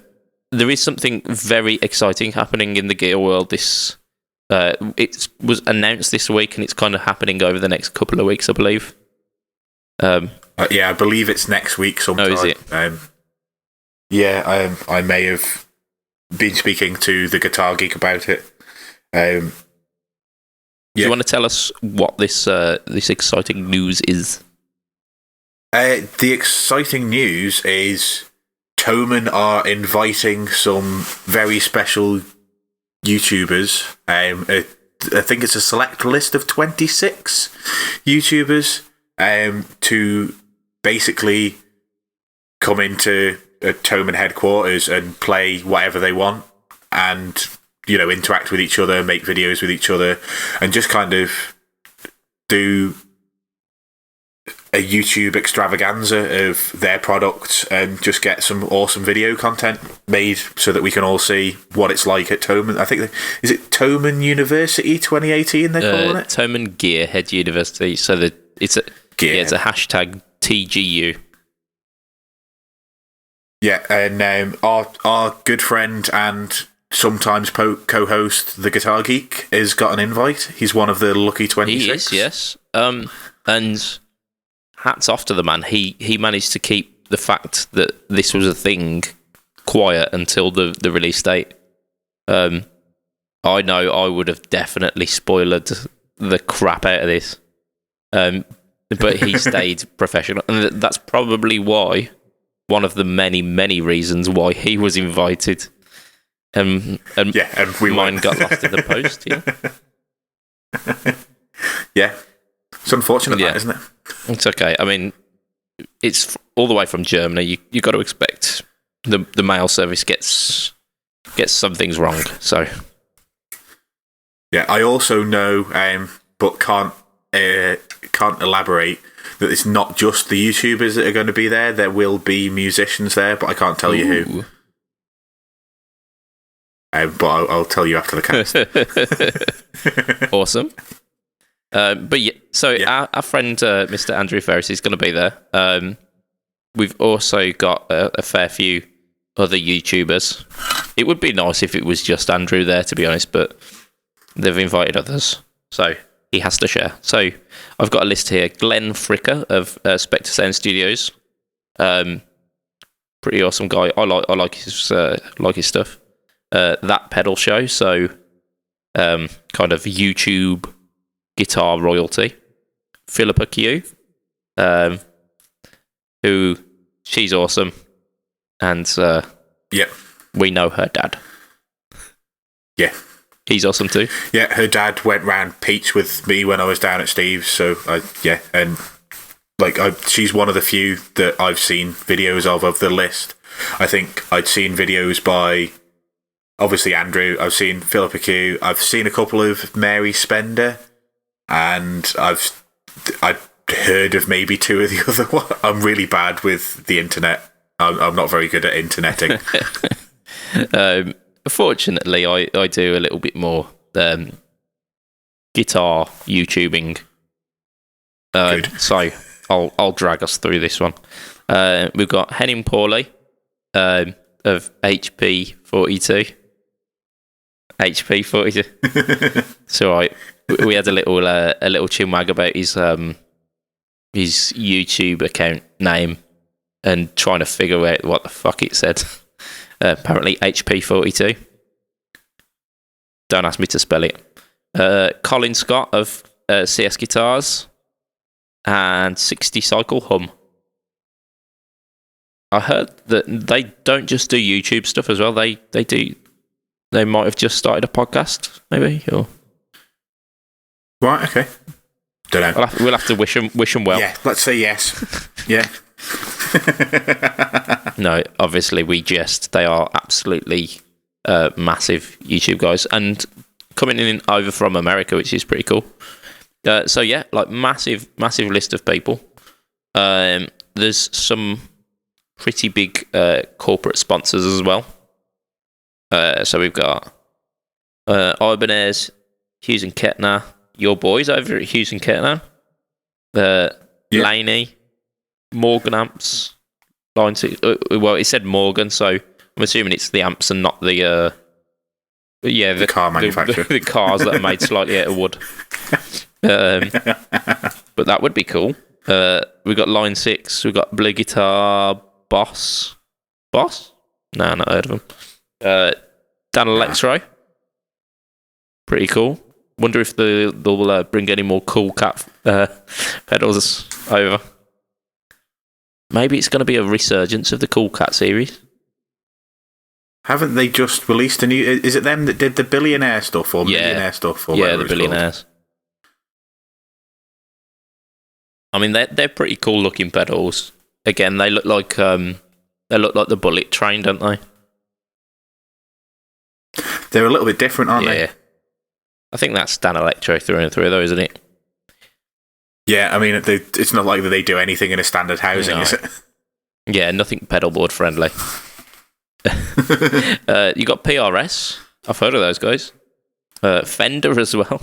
There is something very exciting happening in the gear world. It was announced this week, and it's kind of happening over the next couple of weeks, I believe. I believe it's next week sometime. Oh, is it? I may have been speaking to the Guitar Geek about it. Do you want to tell us what this exciting news is? The exciting news is Thomann are inviting some very special YouTubers. I think it's a select list of 26 YouTubers to basically come into Thomann headquarters and play whatever they want and, interact with each other, make videos with each other, and just kind of do a YouTube extravaganza of their product and just get some awesome video content made so that we can all see what it's like at Thomann. I think, is it Thomann University 2018 they're calling it? Thomann Gearhead University. So it's a hashtag TGU. Yeah, and our good friend and sometimes co-host, the Guitar Geek, has got an invite. He's one of the lucky 26. He is, yes. And hats off to the man. He managed to keep the fact that this was a thing quiet until the release date. I know I would have definitely spoiled the crap out of this. But he stayed professional. And that's probably why, one of the many, many reasons why he was invited. And mine got lost in the post, Yeah. It's unfortunate, that, isn't it? It's okay. I mean, it's all the way from Germany. You got to expect the mail service gets some things wrong. So, yeah, I also know, but can't elaborate, that it's not just the YouTubers that are going to be there. There will be musicians there, but I can't tell you who. But I'll tell you after the cast. Awesome. But yeah, so our friend Mr. Andrew Ferris is going to be there. We've also got a fair few other YouTubers. It would be nice if it was just Andrew there, to be honest, but they've invited others, so he has to share. So I've got a list here. Glenn Fricker of Spectre Sound Studios. Pretty awesome guy. I like his stuff. That Pedal Show, so kind of YouTube guitar royalty. Philippa Q, who she's awesome, and we know her dad. Yeah, he's awesome too. Yeah, her dad went round Peach with me when I was down at Steve's. So she's one of the few that I've seen videos of the list. I think I'd seen videos by, obviously, Andrew. I've seen Philippa Q. I've seen a couple of Mary Spender, and I've heard of maybe two of the other one. I'm really bad with the internet. I'm not very good at interneting. Fortunately, I do a little bit more guitar YouTubing. So I'll drag us through this one. We've got Henning Pauly of HP42. HP42. So we had a little chinwag about his YouTube account name and trying to figure out what the fuck it said. Apparently HP42. Don't ask me to spell it. Colin Scott of CS Guitars and 60 Cycle Hum. I heard that they don't just do YouTube stuff as well. They might have just started a podcast, maybe. Or Right. Okay. Don't know. We'll have to wish them well. Yeah. Let's say yes. Yeah. No, obviously we jest. They are absolutely massive YouTube guys, and coming in over from America, which is pretty cool. So yeah, like massive list of people. There's some pretty big corporate sponsors as well. So we've got Ibanez, Hughes and Kettner, your boys over at Hughes and Kettner, Laney, Morgan Amps, Line 6. Well, it said Morgan, so I'm assuming it's the amps and not the the car manufacturer. The cars that are made slightly out of wood. But that would be cool. We've got Line 6, we've got Blue Guitar, Boss? No, not heard of them. Dan Electro. Pretty cool. Wonder if they'll bring any more Cool Cat pedals over. Maybe it's going to be a resurgence of the Cool Cat series. Haven't they just released a new... Is it them that did the Billionaire stuff or Millionaire stuff? Or yeah, the Billionaires. I mean, they're pretty cool looking pedals. Again, they look like the Bullet Train, don't they? They're a little bit different, aren't they? Yeah. I think that's Dan Electro through and through, though, isn't it? Yeah, I mean, it's not like they do anything in a standard housing, is it? Yeah, nothing pedalboard friendly. You got PRS. I've heard of those guys. Fender as well.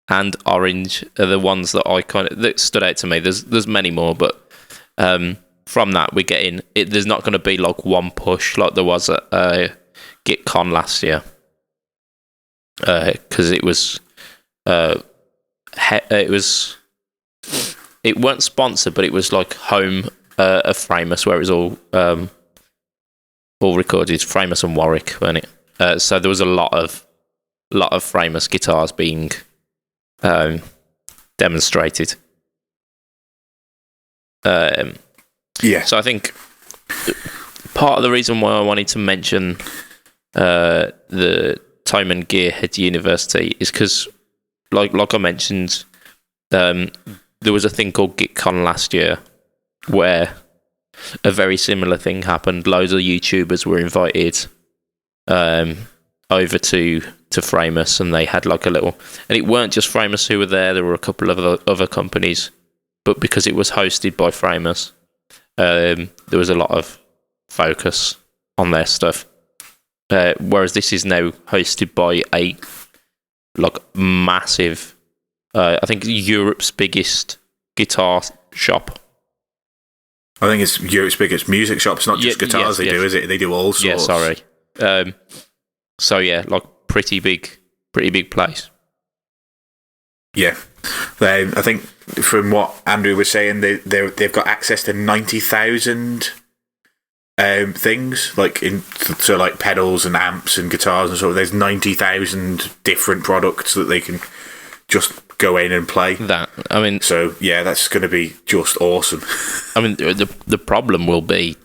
And Orange are the ones that stood out to me. There's many more, but from that we're getting it. There's not going to be like one push like there was at GitCon last year, because it weren't sponsored, but it was like home of Framus, where it was all recorded. Framus and Warwick, weren't it? So there was a lot of Framus guitars being demonstrated. Yeah. So I think part of the reason why I wanted to mention the Thomann Gearhead University is because, like I mentioned, there was a thing called GitCon last year where a very similar thing happened. Loads of YouTubers were invited over to Framus, and they had like a little... And it weren't just Framus who were there. There were a couple of other companies. But because it was hosted by Framus, there was a lot of focus on their stuff. Whereas this is now hosted by a massive... I think Europe's biggest guitar shop. I think it's Europe's biggest music shop. It's not just guitars do, is it? They do all sorts. Yeah, sorry. So yeah, like pretty big place. Yeah. I think from what Andrew was saying, they've got access to 90,000 things, like like pedals and amps and guitars and so. There's 90,000 different products that they can just go in and play. So yeah, that's going to be just awesome. I mean, the problem will be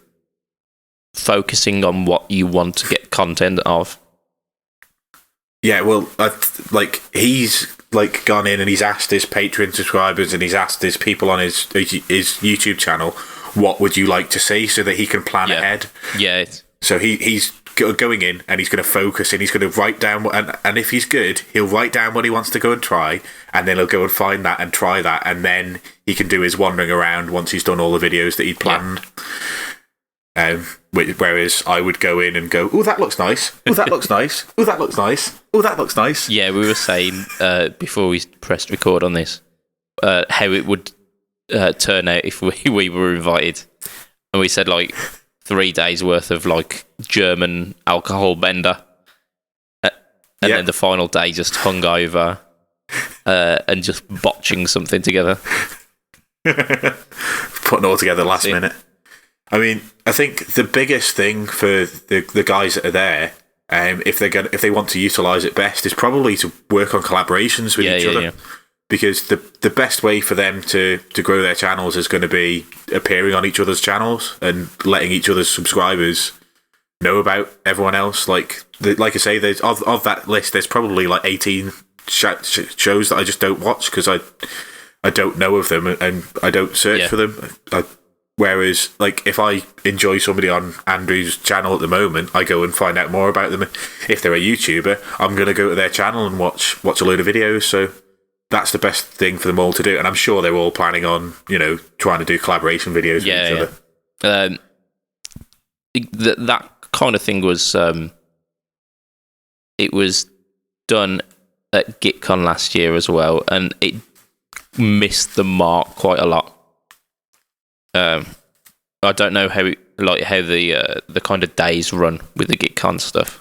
focusing on what you want to get content of. Yeah, well, he's gone in and he's asked his Patreon subscribers and he's asked his people on his YouTube channel, what would you like to see, so that he can plan ahead. Yeah. So he's going in and he's going to focus and he's going to write down and if he's good, he'll write down what he wants to go and try, and then he'll go and find that and try that, and then he can do his wandering around once he's done all the videos that he'd planned. Whereas I would go in and go, oh, that looks nice. Oh, that looks nice. Oh, that looks nice. Oh, that looks nice. Yeah, we were saying before we pressed record on this how it would turn out if we were invited, and we said 3 days worth of German alcohol bender, and then the final day just hung over and just botching something together, putting all together last minute. I mean, I think the biggest thing for the guys that are there, if they want to utilise it best, is probably to work on collaborations with each other. Yeah. Because the best way for them to grow their channels is going to be appearing on each other's channels and letting each other's subscribers know about everyone else. Like I say, there's of that list, there's probably 18 shows that I just don't watch because I don't know of them and I don't search for them. Whereas, like, if I enjoy somebody on Andrew's channel at the moment, I go and find out more about them. If they're a YouTuber, I'm going to go to their channel and watch a load of videos. So that's the best thing for them all to do. And I'm sure they're all planning on, trying to do collaboration videos with each other. That kind of thing was it was done at GitCon last year as well, and it missed the mark quite a lot. I don't know how the kind of days run with the GitCon stuff,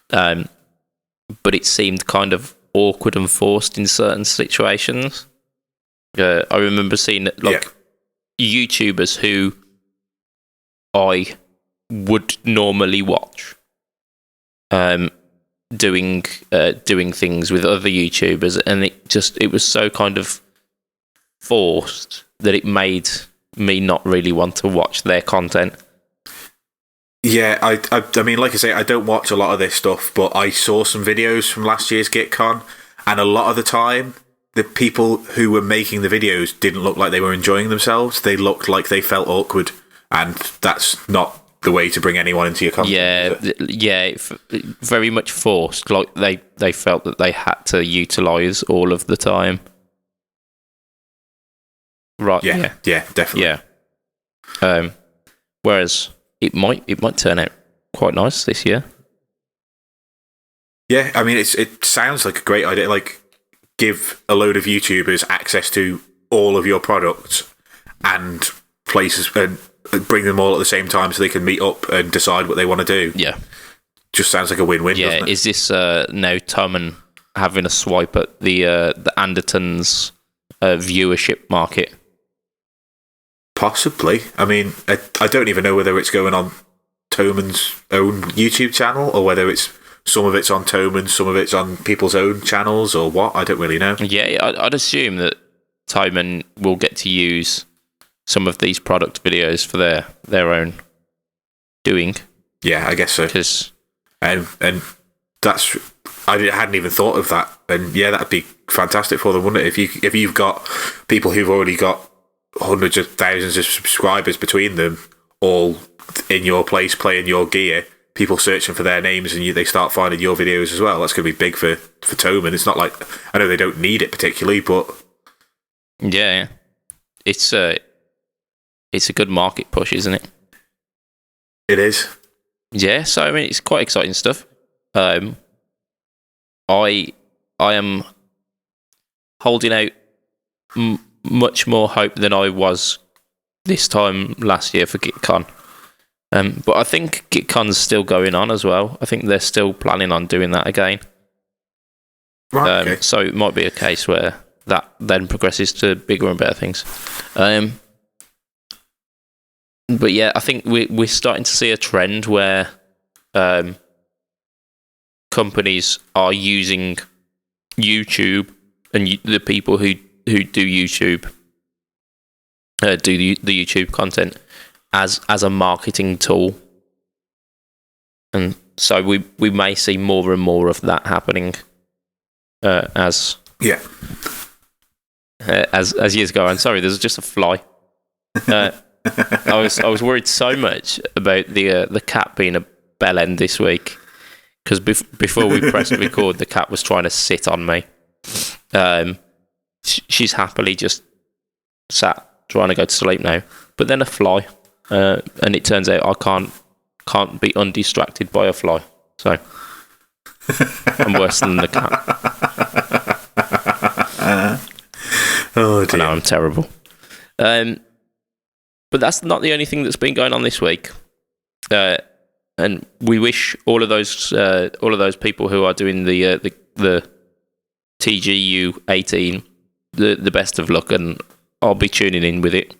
but it seemed kind of awkward and forced in certain situations. I remember seeing YouTubers who I would normally watch doing things with other YouTubers, and it was so kind of forced that it made me not really want to watch their content. Yeah, I mean, like I say, I don't watch a lot of this stuff, but I saw some videos from last year's GitCon, and a lot of the time, the people who were making the videos didn't look like they were enjoying themselves. They looked like they felt awkward, and that's not the way to bring anyone into your content. Very much forced. Like they felt that they had to utilize all of the time. Right. Yeah, definitely. Yeah. Whereas it might turn out quite nice this year. Yeah, I mean, it sounds like a great idea. Like, give a load of YouTubers access to all of your products and places, and bring them all at the same time so they can meet up and decide what they want to do. Yeah. Just sounds like a win-win, doesn't it? Is this now Toman having a swipe at the Andertons viewership market? Possibly. I mean, I don't even know whether it's going on Toman's own YouTube channel or whether it's some of it's on Toman, some of it's on people's own channels or what. I don't really know. Yeah, I'd assume that Toman will get to use some of these product videos for their own doing. Yeah, I guess so. And that's, I hadn't even thought of that. And yeah, that'd be fantastic for them, wouldn't it? If you've got people who've already got hundreds of thousands of subscribers between them, all in your place playing your gear, people searching for their names, and they start finding your videos as well. That's going to be big for Toman. It's not like, I know they don't need it particularly, but yeah, it's a good market push, isn't it? It is. Yeah, so I mean, it's quite exciting stuff. I am holding out much more hope than I was this time last year for GitCon. But I think GitCon's still going on as well. I think they're still planning on doing that again. Right. Okay. So it might be a case where that then progresses to bigger and better things. But yeah, I think we're starting to see a trend where companies are using YouTube and the people who do YouTube, the YouTube content as a marketing tool, and so we may see more and more of that happening as years go on. Sorry, there's just a fly. I was worried so much about the cat being a bellend this week because before we pressed record, the cat was trying to sit on me. She's happily just sat trying to go to sleep now, but then a fly, and it turns out I can't be undistracted by a fly, so I'm worse than the cat. Oh dear. I know, I'm terrible. But that's not the only thing that's been going on this week, and we wish all of those people who are doing the TGU 18 the best of luck, and I'll be tuning in with it.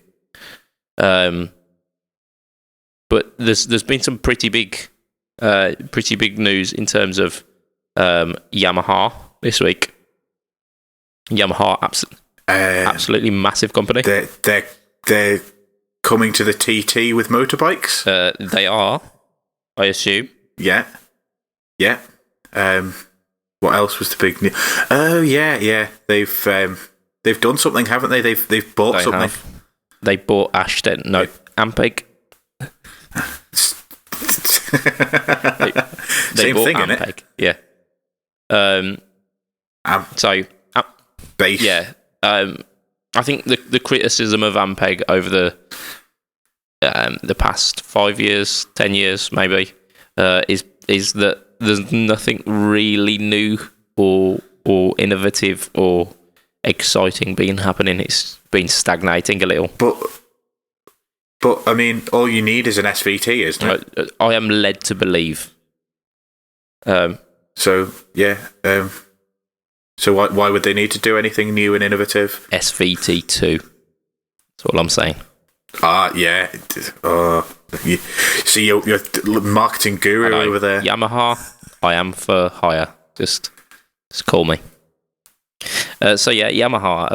But there's been some pretty big news in terms of Yamaha this week. Yamaha, absolutely massive company. They're coming to the TT with motorbikes. They are, I assume. Yeah. What else was the big news? Oh yeah. They've done something, haven't they? They've bought They something. have. They bought Ashton. No, Ampeg. They Same bought thing, innit? Ampeg. Yeah. So Base. yeah. I think the criticism of Ampeg over the past 5 years, 10 years, maybe, is that there's nothing really new or innovative or exciting being happening. It's been stagnating a little. But I mean, all you need is an SVT, isn't it? I am led to believe. So yeah. So why would they need to do anything new and innovative? SVT2. That's all I'm saying. Yeah. You see, you're marketing guru over there. Yamaha, I am for hire. Just call me. So yeah, Yamaha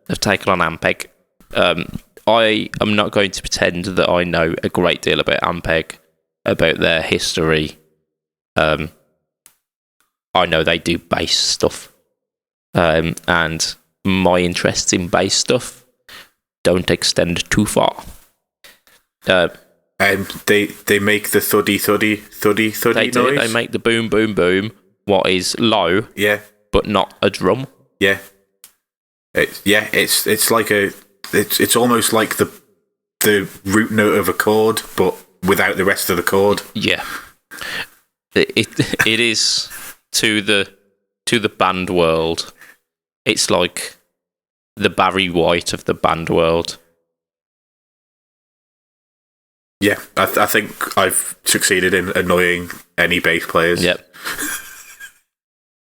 have taken on Ampeg. I am not going to pretend that I know a great deal about Ampeg, about their history. I know they do bass stuff, and my interests in bass stuff don't extend too far. They make the thuddy They do. noise. They make the boom, boom, boom. What is low, Yeah, but not a drum. yeah. It's like it's almost like the root note of a chord, but without the rest of the chord. Yeah, it is to the band world. It's like the Barry White of the band world. Yeah, I think I've succeeded in annoying any bass players. Yep.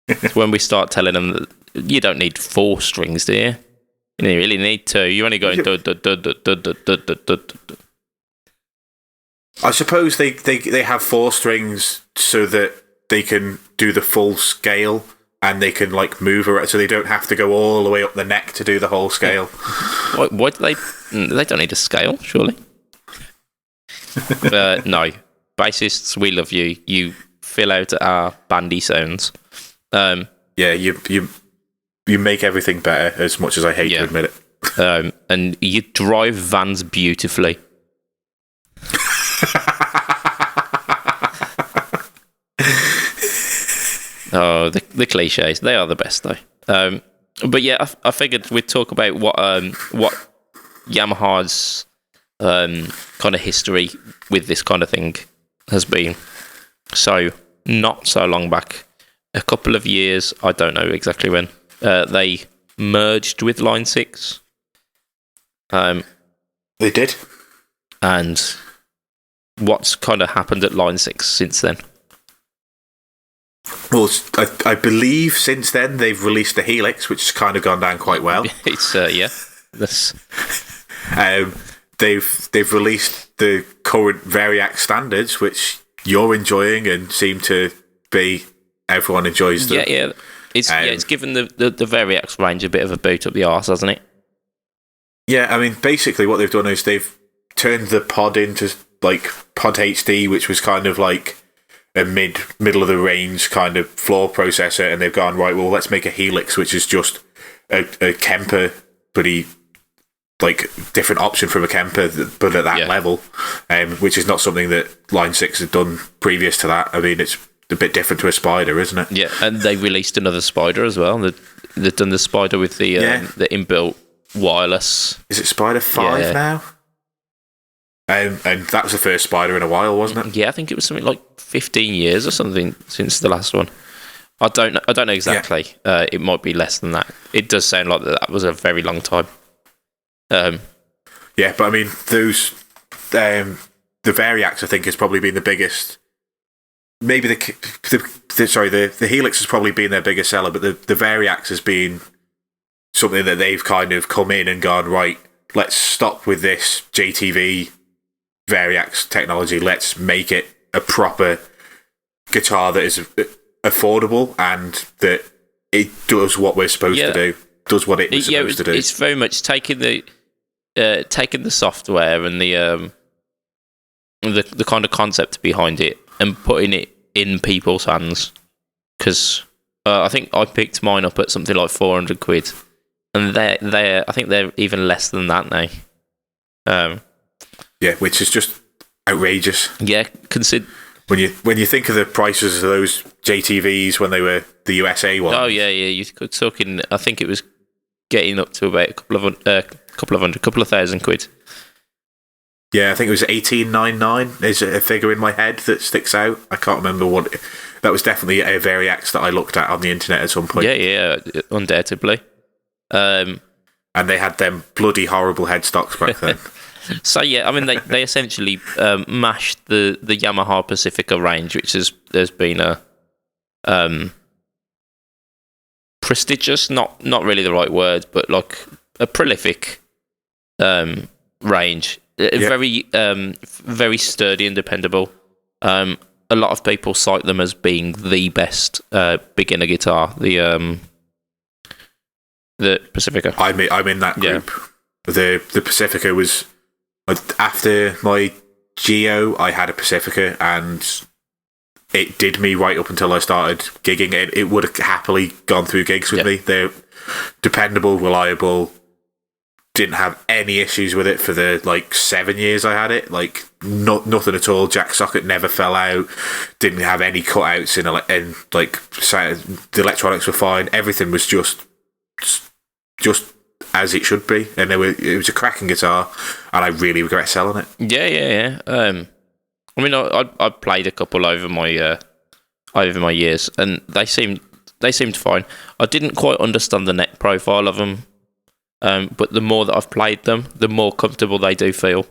It's when we start telling them that you don't need 4 strings, do you? You really need 2. You're only going. I suppose they have 4 strings so that they can do the full scale and they can like move around, so they don't have to go all the way up the neck to do the whole scale. Why do they? They don't need a scale, surely. No, bassists, we love you. You fill out our bandy sounds. Yeah, you make everything better, as much as I hate to admit it. And you drive vans beautifully. Oh, the cliches. They are the best, though. But yeah, I figured we'd talk about what Yamaha's kind of history with this kind of thing has been. So, not so long back, a couple of years, I don't know exactly when, they merged with Line 6. They did. And what's kind of happened at Line 6 since then? Well, I believe since then they've released the Helix, which has kind of gone down quite well. It's yeah. This. They've released the current Variax standards, which you're enjoying and seem to be. Everyone enjoys them. Yeah. It's given the Variax range a bit of a boot up the arse, hasn't it? Yeah, I mean, basically what they've done is they've turned the pod into like Pod HD, which was kind of like a middle of the range kind of floor processor, and they've gone, right, well, let's make a Helix, which is just a Kemper, but like different option from a Kemper, but at that level, which is not something that Line 6 had done previous to that. I mean, it's a bit different to a Spider, isn't it? Yeah, and they released another Spider as well. They've done the Spider with the inbuilt wireless. Is it Spider 5 now? And that was the first Spider in a while, wasn't it? Yeah, I think it was something like 15 years or something since the last one. I don't know exactly. Yeah. It might be less than that. It does sound like that was a very long time. Yeah, but I mean, those the Variax, I think, has probably been the biggest. Maybe the Helix has probably been their biggest seller, but the Variax has been something that they've kind of come in and gone, right, let's stop with this JTV Variax technology. Let's make it a proper guitar that is affordable and that it does what we're supposed to do. Does what it's supposed to do. It's very much taking the software and the kind of concept behind it and putting it in people's hands. Because I think I picked mine up at something like 400 quid, and I think they're even less than that now. Yeah, which is just outrageous. Yeah, when you think of the prices of those JTVs when they were the USA ones. Oh yeah, you could talk in. I think it was getting up to about a couple of thousand quid. Yeah, I think it was 1899 is a figure in my head that sticks out. I can't remember what. That was definitely a Variax that I looked at on the internet at some point. Yeah, undoubtedly. And they had them bloody horrible headstocks back then. So yeah, I mean they essentially mashed the Yamaha Pacifica range, which has been a prestigious, not really the right word, but like a prolific range. Very very sturdy and dependable. A lot of people cite them as being the best beginner guitar. The Pacifica. I'm in that group. Yeah. The Pacifica was after my Geo. I had a Pacifica, and it did me right up until I started gigging. It would have happily gone through gigs with me. They're dependable, reliable. Didn't have any issues with it for the 7 years I had it. Nothing at all. Jack socket never fell out. Didn't have any cutouts in the electronics were fine. Everything was just as it should be, and it was a cracking guitar, and I really regret selling it. Yeah. I mean, I played a couple over my years, and they seemed fine. I didn't quite understand the neck profile of them. But the more that I've played them, the more comfortable they do feel.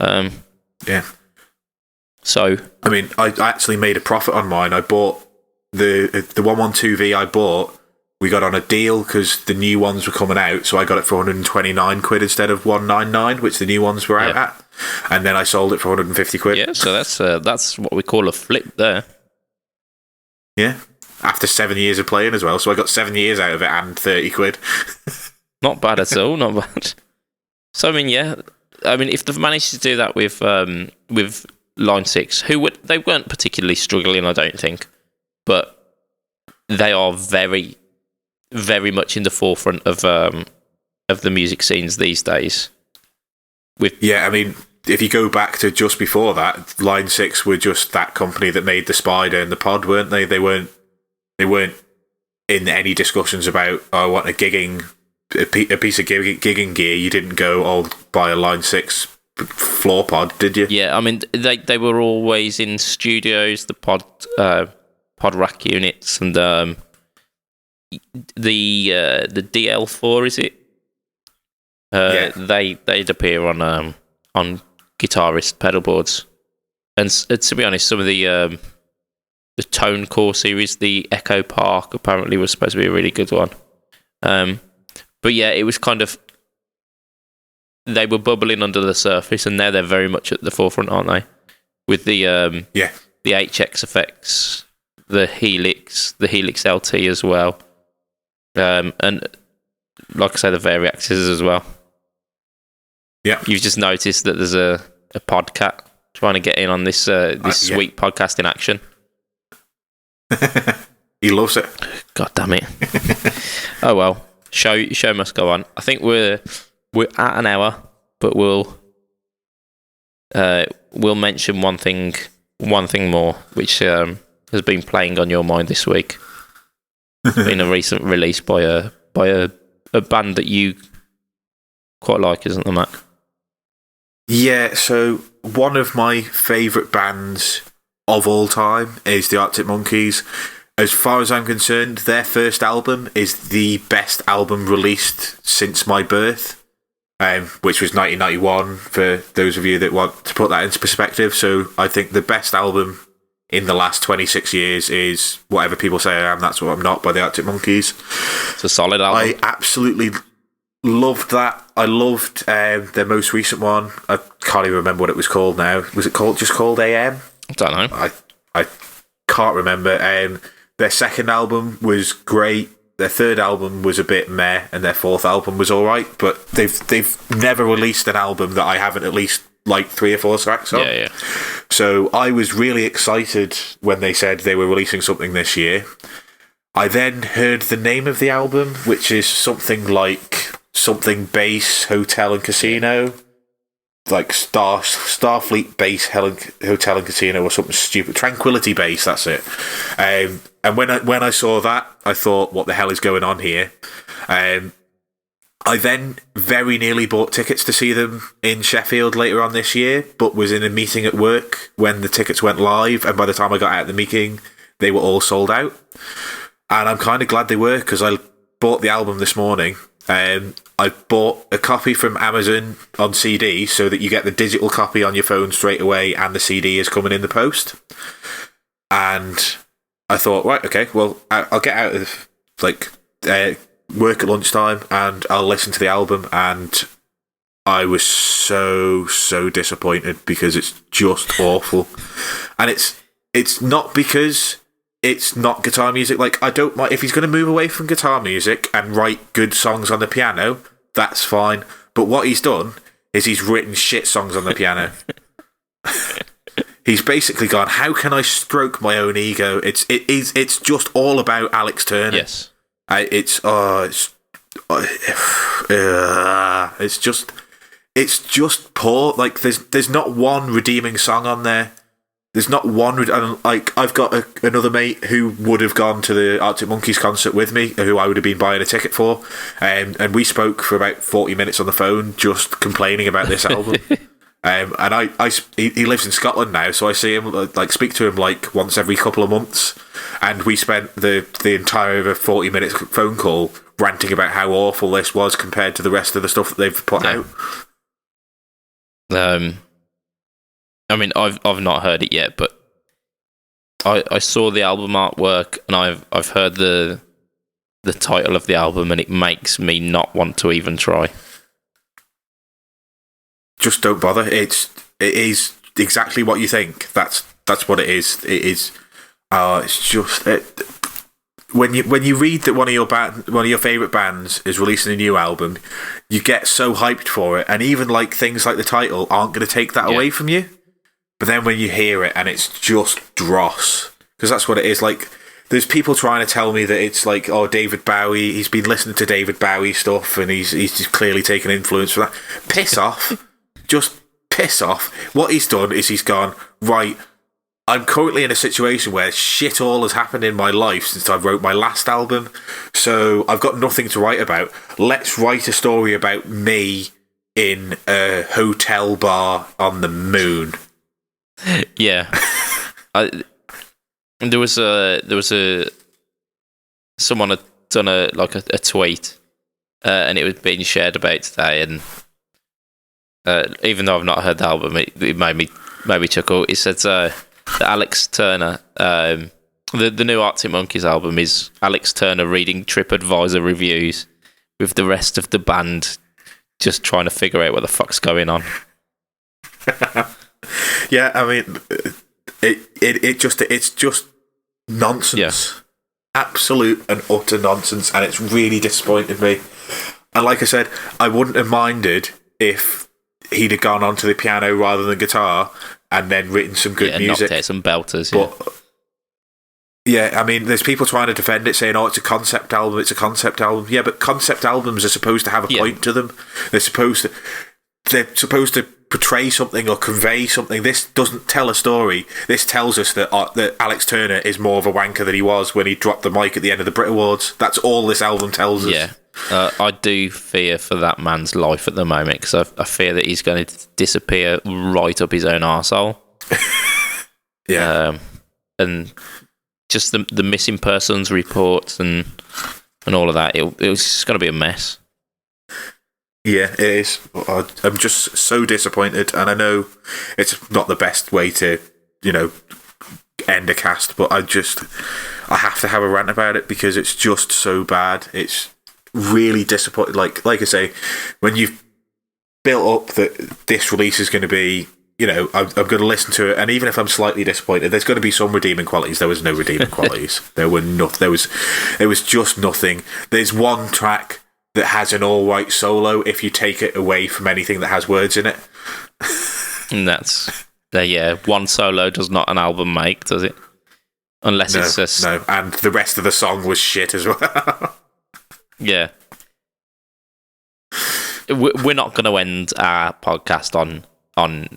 Yeah. So I mean, I actually made a profit on mine. I bought the 112V. I bought. We got on a deal because the new ones were coming out, so I got it for 129 quid instead of 199, which the new ones were out at. And then I sold it for 150 quid. Yeah, so that's what we call a flip there. Yeah. After 7 years of playing as well, so I got 7 years out of it and 30 quid. Not bad at all, not bad. So I mean, if they've managed to do that with Line 6, they weren't particularly struggling, I don't think, but they are very, very much in the forefront of the music scenes these days. I mean, if you go back to just before that, Line 6 were just that company that made the Spider and the Pod, weren't they? They weren't in any discussions about I want a piece of gigging gear. You didn't go, buy a Line 6 floor pod, did you? Yeah, I mean, they were always in studios, the pod rack units, and the DL4, is it? They'd appear on guitarist pedal boards, and to be honest, some of the Tone Core series, the Echo Park, apparently was supposed to be a really good one. But yeah, it was kind of, they were bubbling under the surface, and now they're very much at the forefront, aren't they? With the HX effects, the Helix LT as well, and like I say, the Variaxes as well. Yeah, you've just noticed that there's a podcat trying to get in on this sweet podcasting action. He loves it. God damn it! Oh well. Show must go on. I think we're at an hour, but we'll mention one thing more, which has been playing on your mind this week. It's been a recent release by a band that you quite like, isn't it, Matt? Yeah. So one of my favourite bands of all time is the Arctic Monkeys. As far as I'm concerned, their first album is the best album released since my birth, which was 1991, for those of you that want to put that into perspective. So I think the best album in the last 26 years is Whatever People Say I Am, That's What I'm Not by the Arctic Monkeys. It's a solid album. I absolutely loved that. I loved their most recent one. I can't even remember what it was called now. Was it just called AM? I don't know. I can't remember. Their second album was great. Their third album was a bit meh, and their fourth album was all right. But they've never released an album that I haven't at least liked 3 or 4 tracks on. Yeah. So I was really excited when they said they were releasing something this year. I then heard the name of the album, which is something like something Base Hotel and Casino, like Starfleet Base Hotel and Casino, or something stupid. Tranquility Base, that's it. And when I saw that, I thought, what the hell is going on here? I then very nearly bought tickets to see them in Sheffield later on this year, but was in a meeting at work when the tickets went live, and by the time I got out of the meeting, they were all sold out. And I'm kind of glad they were, because I bought the album this morning. I bought a copy from Amazon on CD, so that you get the digital copy on your phone straight away, and the CD is coming in the post. And I thought, right, okay, well, I'll get out of work at lunchtime, and I'll listen to the album. And I was so disappointed, because it's just awful. And it's not because it's not guitar music. Like, I don't mind if he's going to move away from guitar music and write good songs on the piano, that's fine. But what he's done is he's written shit songs on the piano. He's basically gone, how can I stroke my own ego? It's just all about Alex Turner. Yes. It's just poor. Like, there's not one redeeming song on there. There's not one. I've got another mate who would have gone to the Arctic Monkeys concert with me, who I would have been buying a ticket for, and we spoke for about 40 minutes on the phone, just complaining about this album. And he lives in Scotland now, so I see him, speak to him once every couple of months, and we spent the entire 40 minutes phone call ranting about how awful this was compared to the rest of the stuff that they've put out. I mean, I've not heard it yet, but I saw the album artwork, and I've heard the title of the album, and it makes me not want to even try. Just don't bother. It is exactly what you think. That's what it is. It is. It's just when you read that one of your favourite bands is releasing a new album, you get so hyped for it, and even things like the title aren't going to take that away from you. But then when you hear it and it's just dross, because that's what it is. There's people trying to tell me that it's David Bowie, he's been listening to David Bowie stuff, and he's just clearly taken influence from that. Piss off. Just piss off. What he's done is he's gone, right, I'm currently in a situation where shit all has happened in my life since I wrote my last album, so I've got nothing to write about. Let's write a story about me in a hotel bar on the moon. Yeah. There was someone had done a tweet, and it was being shared about today, and even though I've not heard the album, it made me chuckle. It said that Alex Turner, the new Arctic Monkeys album is Alex Turner reading TripAdvisor reviews with the rest of the band just trying to figure out what the fuck's going on. Yeah, I mean, it's just nonsense. Yeah. Absolute and utter nonsense, and it's really disappointed me. And like I said, I wouldn't have minded if he'd have gone onto the piano rather than guitar and then written some good music. Knocked out some belters, yeah. But, yeah, I mean, there's people trying to defend it, saying, it's a concept album, it's a concept album. Yeah, but concept albums are supposed to have a point to them. They're supposed to portray something or convey something. This doesn't tell a story. This tells us that Alex Turner is more of a wanker than he was when he dropped the mic at the end of the Brit Awards. That's all this album tells us. Yeah. I do fear for that man's life at the moment, because I fear that he's going to disappear right up his own arsehole. Yeah. And just the missing persons reports and all of that, it's just going to be a mess. Yeah, it is. I'm just so disappointed, and I know it's not the best way to, end a cast, but I have to have a rant about it because it's just so bad. It's really disappointing. Like I say, when you've built up that this release is going to be, I'm going to listen to it, and even if I'm slightly disappointed, there's going to be some redeeming qualities. There was no redeeming qualities. There was just nothing. There's one track that has an all right solo if you take it away from anything that has words in it. And that's one solo does not an album make, does it? unless it's just no, and the rest of the song was shit as well. yeah. We're not going to end our podcast on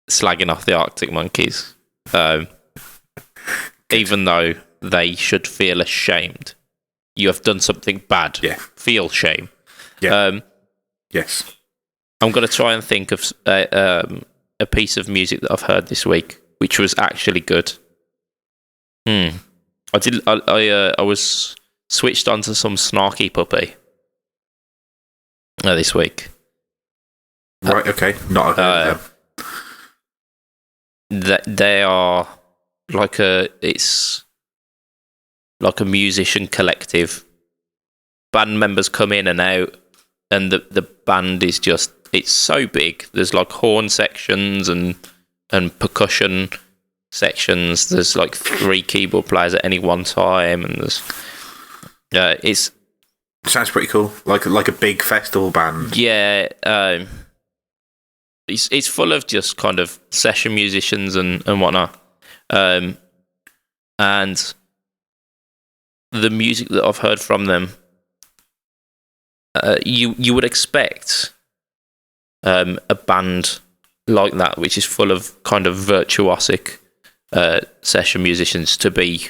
slagging off the Arctic Monkeys, even though they should feel ashamed. You have done something bad. Yeah. Feel shame. Yeah. Yes. I'm going to try and think of a piece of music that I've heard this week, which was actually good. I was switched onto some Snarky Puppy this week. Right. Okay. Not heard of them. They are it's like a musician collective. Band members come in and out, and the band is just, it's so big. There's like horn sections and percussion sections. There's like 3 keyboard players at any one time, and there's it's sounds pretty cool. Like a big festival band. Yeah. It's full of just kind of session musicians and whatnot. And the music that I've heard from them, you would expect a band like that, which is full of kind of virtuosic session musicians, to be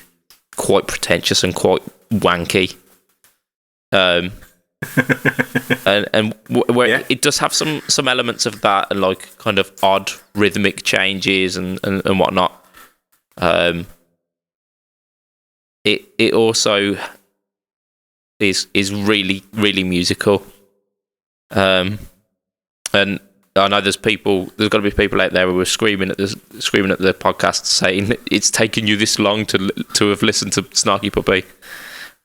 quite pretentious and quite wanky. It does have some elements of that, and like kind of odd rhythmic changes and whatnot. It also is really, really musical. And I know there's got to be people out there who are screaming at the podcast saying it's taken you this long to have listened to Snarky Puppy.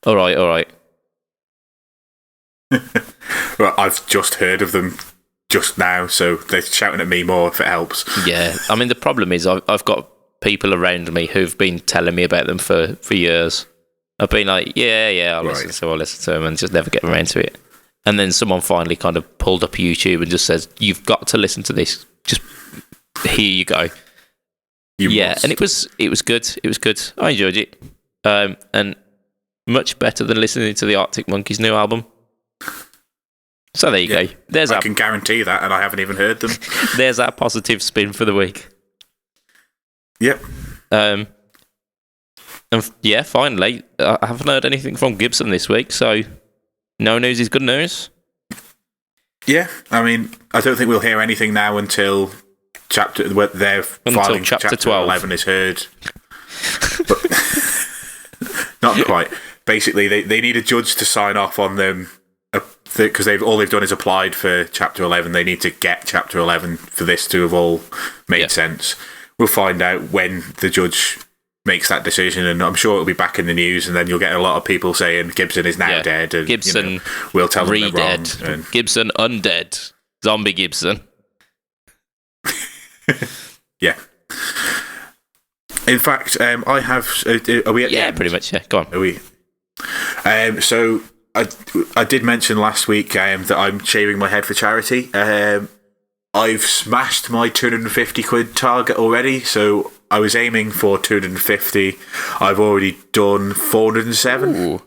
All right. Well, I've just heard of them just now, so they're shouting at me more if it helps. Yeah, I mean the problem is I've got people around me who've been telling me about them for years. I've been like, yeah, I'll listen to them, and just never get around to it. And then someone finally kind of pulled up YouTube and just says, "You've got to listen to this. Just here you go." You must. And it was good. It was good. I enjoyed it, and much better than listening to the Arctic Monkeys' new album. So there you go. I can guarantee that, and I haven't even heard them. There's our positive spin for the week. Yep. And finally, I haven't heard anything from Gibson this week, so no news is good news. Yeah, I mean, I don't think we'll hear anything now until chapter 12. 11 is heard. But not quite. Basically, they need a judge to sign off on them, because all they've done is applied for Chapter 11. They need to get Chapter 11 for this to have all made sense. We'll find out when the judge makes that decision, and I'm sure it'll be back in the news, and then you'll get a lot of people saying Gibson is now dead, and Gibson we'll tell them they're wrong. And Gibson undead. Zombie Gibson. Yeah. In fact, I have... are we at the end? Pretty much, yeah. Go on. Are we? So... I did mention last week that I'm shaving my head for charity. I've smashed my 250 quid target already, so I was aiming for 250. I've already done 407. Ooh.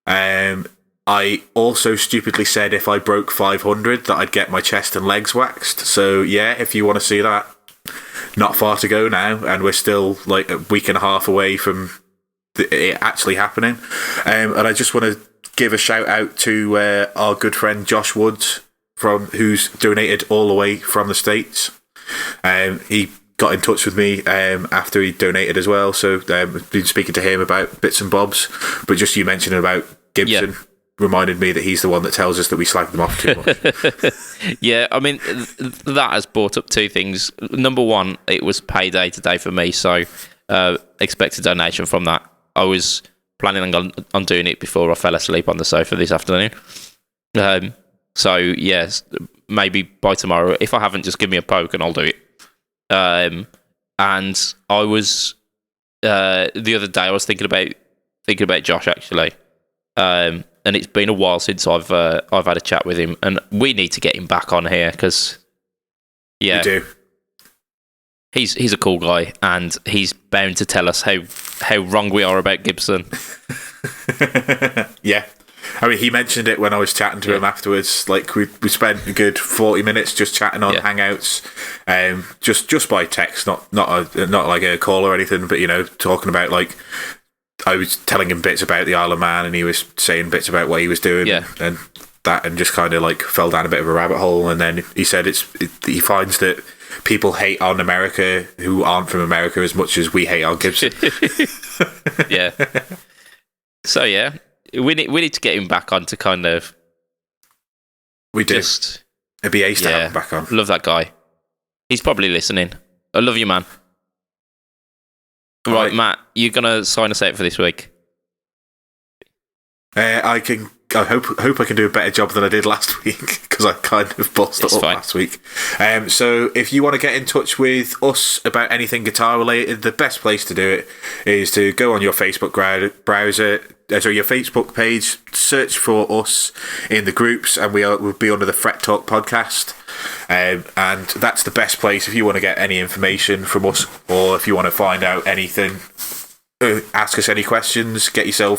I also stupidly said if I broke 500 that I'd get my chest and legs waxed. So yeah, if you want to see that, not far to go now, and we're still like a week and a half away from it actually happening. And I just want to give a shout out to our good friend Josh Woods, who's donated all the way from the States. He got in touch with me after he donated as well, so I've been speaking to him about bits and bobs. But just you mentioning about Gibson reminded me that he's the one that tells us that we slag them off too much. Yeah, I mean, that has brought up 2 things. Number one, it was payday today for me, so expect a donation from that. I was planning on doing it before I fell asleep on the sofa this afternoon. So, yes, maybe by tomorrow. If I haven't, just give me a poke and I'll do it. And I was... the other day, I was thinking about Josh, actually. And it's been a while since I've had a chat with him. And we need to get him back on here, because... Yeah. We do. he's a cool guy, and he's bound to tell us how wrong we are about Gibson. Yeah. I mean, he mentioned it when I was chatting to him afterwards. Like, we spent a good 40 minutes just chatting on Hangouts, just by text, not like a call or anything, but, talking about, like, I was telling him bits about the Isle of Man, and he was saying bits about what he was doing, and just kind of, like, fell down a bit of a rabbit hole. And then he said he finds that people hate on America who aren't from America as much as we hate on Gibson. Yeah. So, yeah. We need to get him back on to kind of... We do. It'd be ace to have him back on. Love that guy. He's probably listening. I love you, man. Right, Matt, you're going to sign us out for this week. I hope I can do a better job than I did last week, because I kind of bossed it up last week. So if you want to get in touch with us about anything guitar related, the best place to do it is to go on your Facebook your Facebook page, search for us in the groups, and we'll be under the Fret Talk podcast. And that's the best place if you want to get any information from us, or if you want to find out anything, ask us any questions, get your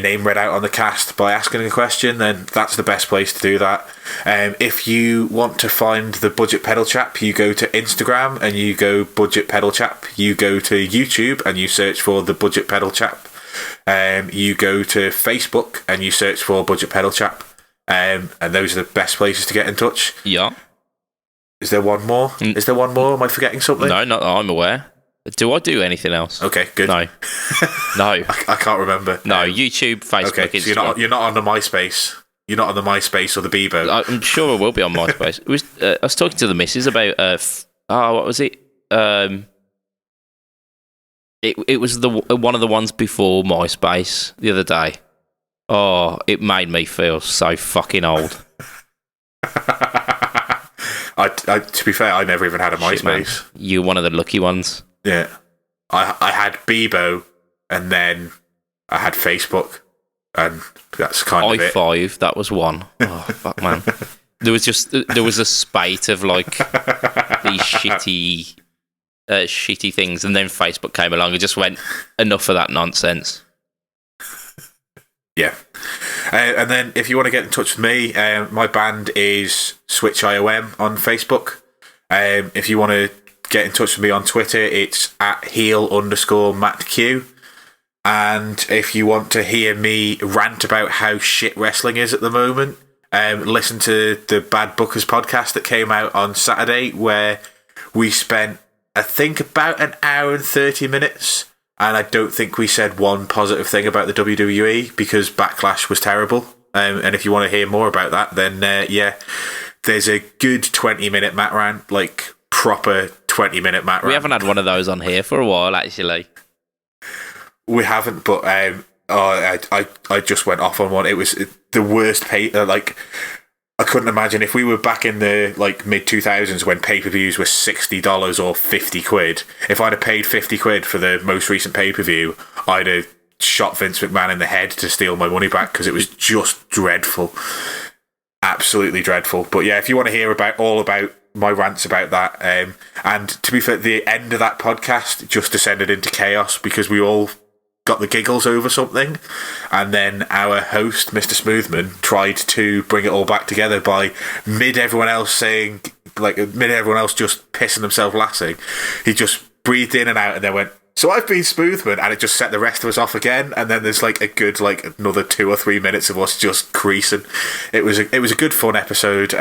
name read out on the cast by asking a question, then that's the best place to do that. If you want to find the Budget Pedal Chap, you go to Instagram and you go Budget Pedal Chap. You go to YouTube and you search for the Budget Pedal Chap. You go to Facebook and you search for Budget Pedal Chap. And those are the best places to get in touch. Yeah. Is there one more? Am I forgetting something? No, not that I'm aware. Do I do anything else? Okay, good. No. No. I can't remember. No, YouTube, Facebook, okay, so you're not on the MySpace. You're not on the MySpace or the Bebo. I'm sure I will be on MySpace. I was talking to the missus about what was it? It was one of the ones before MySpace the other day. Oh, it made me feel so fucking old. To be fair, I never even had a MySpace. Shit, you're one of the lucky ones. Yeah. I had Bebo, and then I had Facebook, and that's kind of it. i5, that was one. Oh, fuck, man. There was a spate of, like, these shitty things, and then Facebook came along and just went, enough of that nonsense. Yeah. And then if you want to get in touch with me, my band is Switch IOM on Facebook. If you want to get in touch with me on Twitter, it's @heel_MattQ. And if you want to hear me rant about how shit wrestling is at the moment, listen to the Bad Bookers podcast that came out on Saturday, where we spent, I think, about an hour and 30 minutes, and I don't think we said one positive thing about the WWE, because Backlash was terrible. And if you want to hear more about that, then there's a good 20-minute Matt rant, like proper 20-minute Matt rant. We haven't had one of those on here for a while, actually. We haven't, but I just went off on one. It was the worst I couldn't imagine if we were back in the mid 2000s when pay-per-views were $60 or 50 quid. If I'd have paid 50 quid for the most recent pay-per-view, I'd have shot Vince McMahon in the head to steal my money back, because it was just dreadful. Absolutely dreadful. But yeah, if you want to hear all about my rants about that, and to be fair, the end of that podcast just descended into chaos because we all got the giggles over something, and then our host, Mr. Smoothman, tried to bring it all back together by everyone else just pissing themselves laughing. He just breathed in and out and then went, "So I've been Smoothman," and it just set the rest of us off again. And then there's a good another 2 or 3 minutes of us just creasing. It was a good fun episode.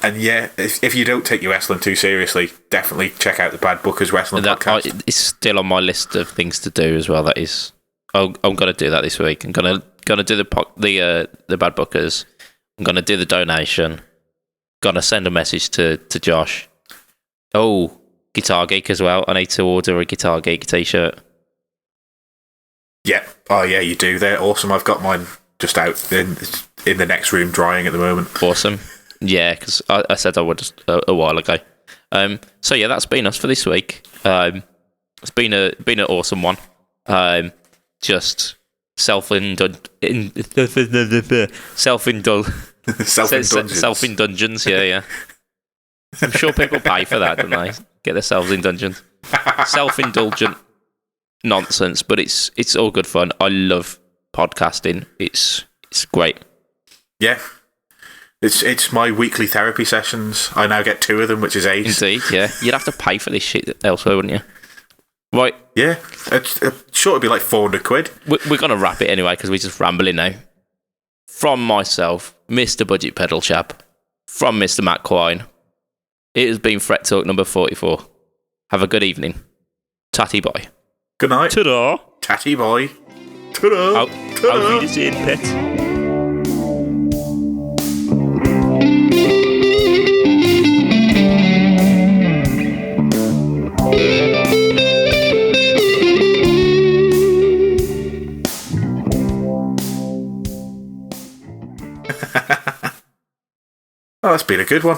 And yeah, if you don't take your wrestling too seriously, definitely check out the Bad Bookers Wrestling podcast. It's still on my list of things to do as well. That is, I'm going to do that this week. I'm going to do the Bad Bookers. I'm going to do the donation. Going to send a message to Josh. Oh, Guitar Geek as well. I need to order a Guitar Geek t-shirt. Yeah. Oh yeah, you do. They're awesome. I've got mine just out in the next room drying at the moment. Awesome. Yeah, because I said I would just a while ago. So yeah, that's been us for this week. It's been an awesome one. Just self-indulgence. Yeah. I'm sure people pay for that, don't they? get themselves in dungeons. Self-indulgent nonsense, but it's all good fun. I love podcasting. It's great. Yeah. It's my weekly therapy sessions. I now get 2 of them, which is 8. Indeed, yeah. You'd have to pay for this shit elsewhere, wouldn't you? Right. Yeah. It's sure to be like 400 quid. We're going to wrap it anyway because we're just rambling now. From myself, Mr. Budget Pedal Chap, from Mr. Matt Quine, it has been Fret Talk number 44. Have a good evening. Tatty boy. Good night. Ta-da. Tatty boy. Ta-da. Auf Wiedersehen, Pet. Oh, that's been a good one.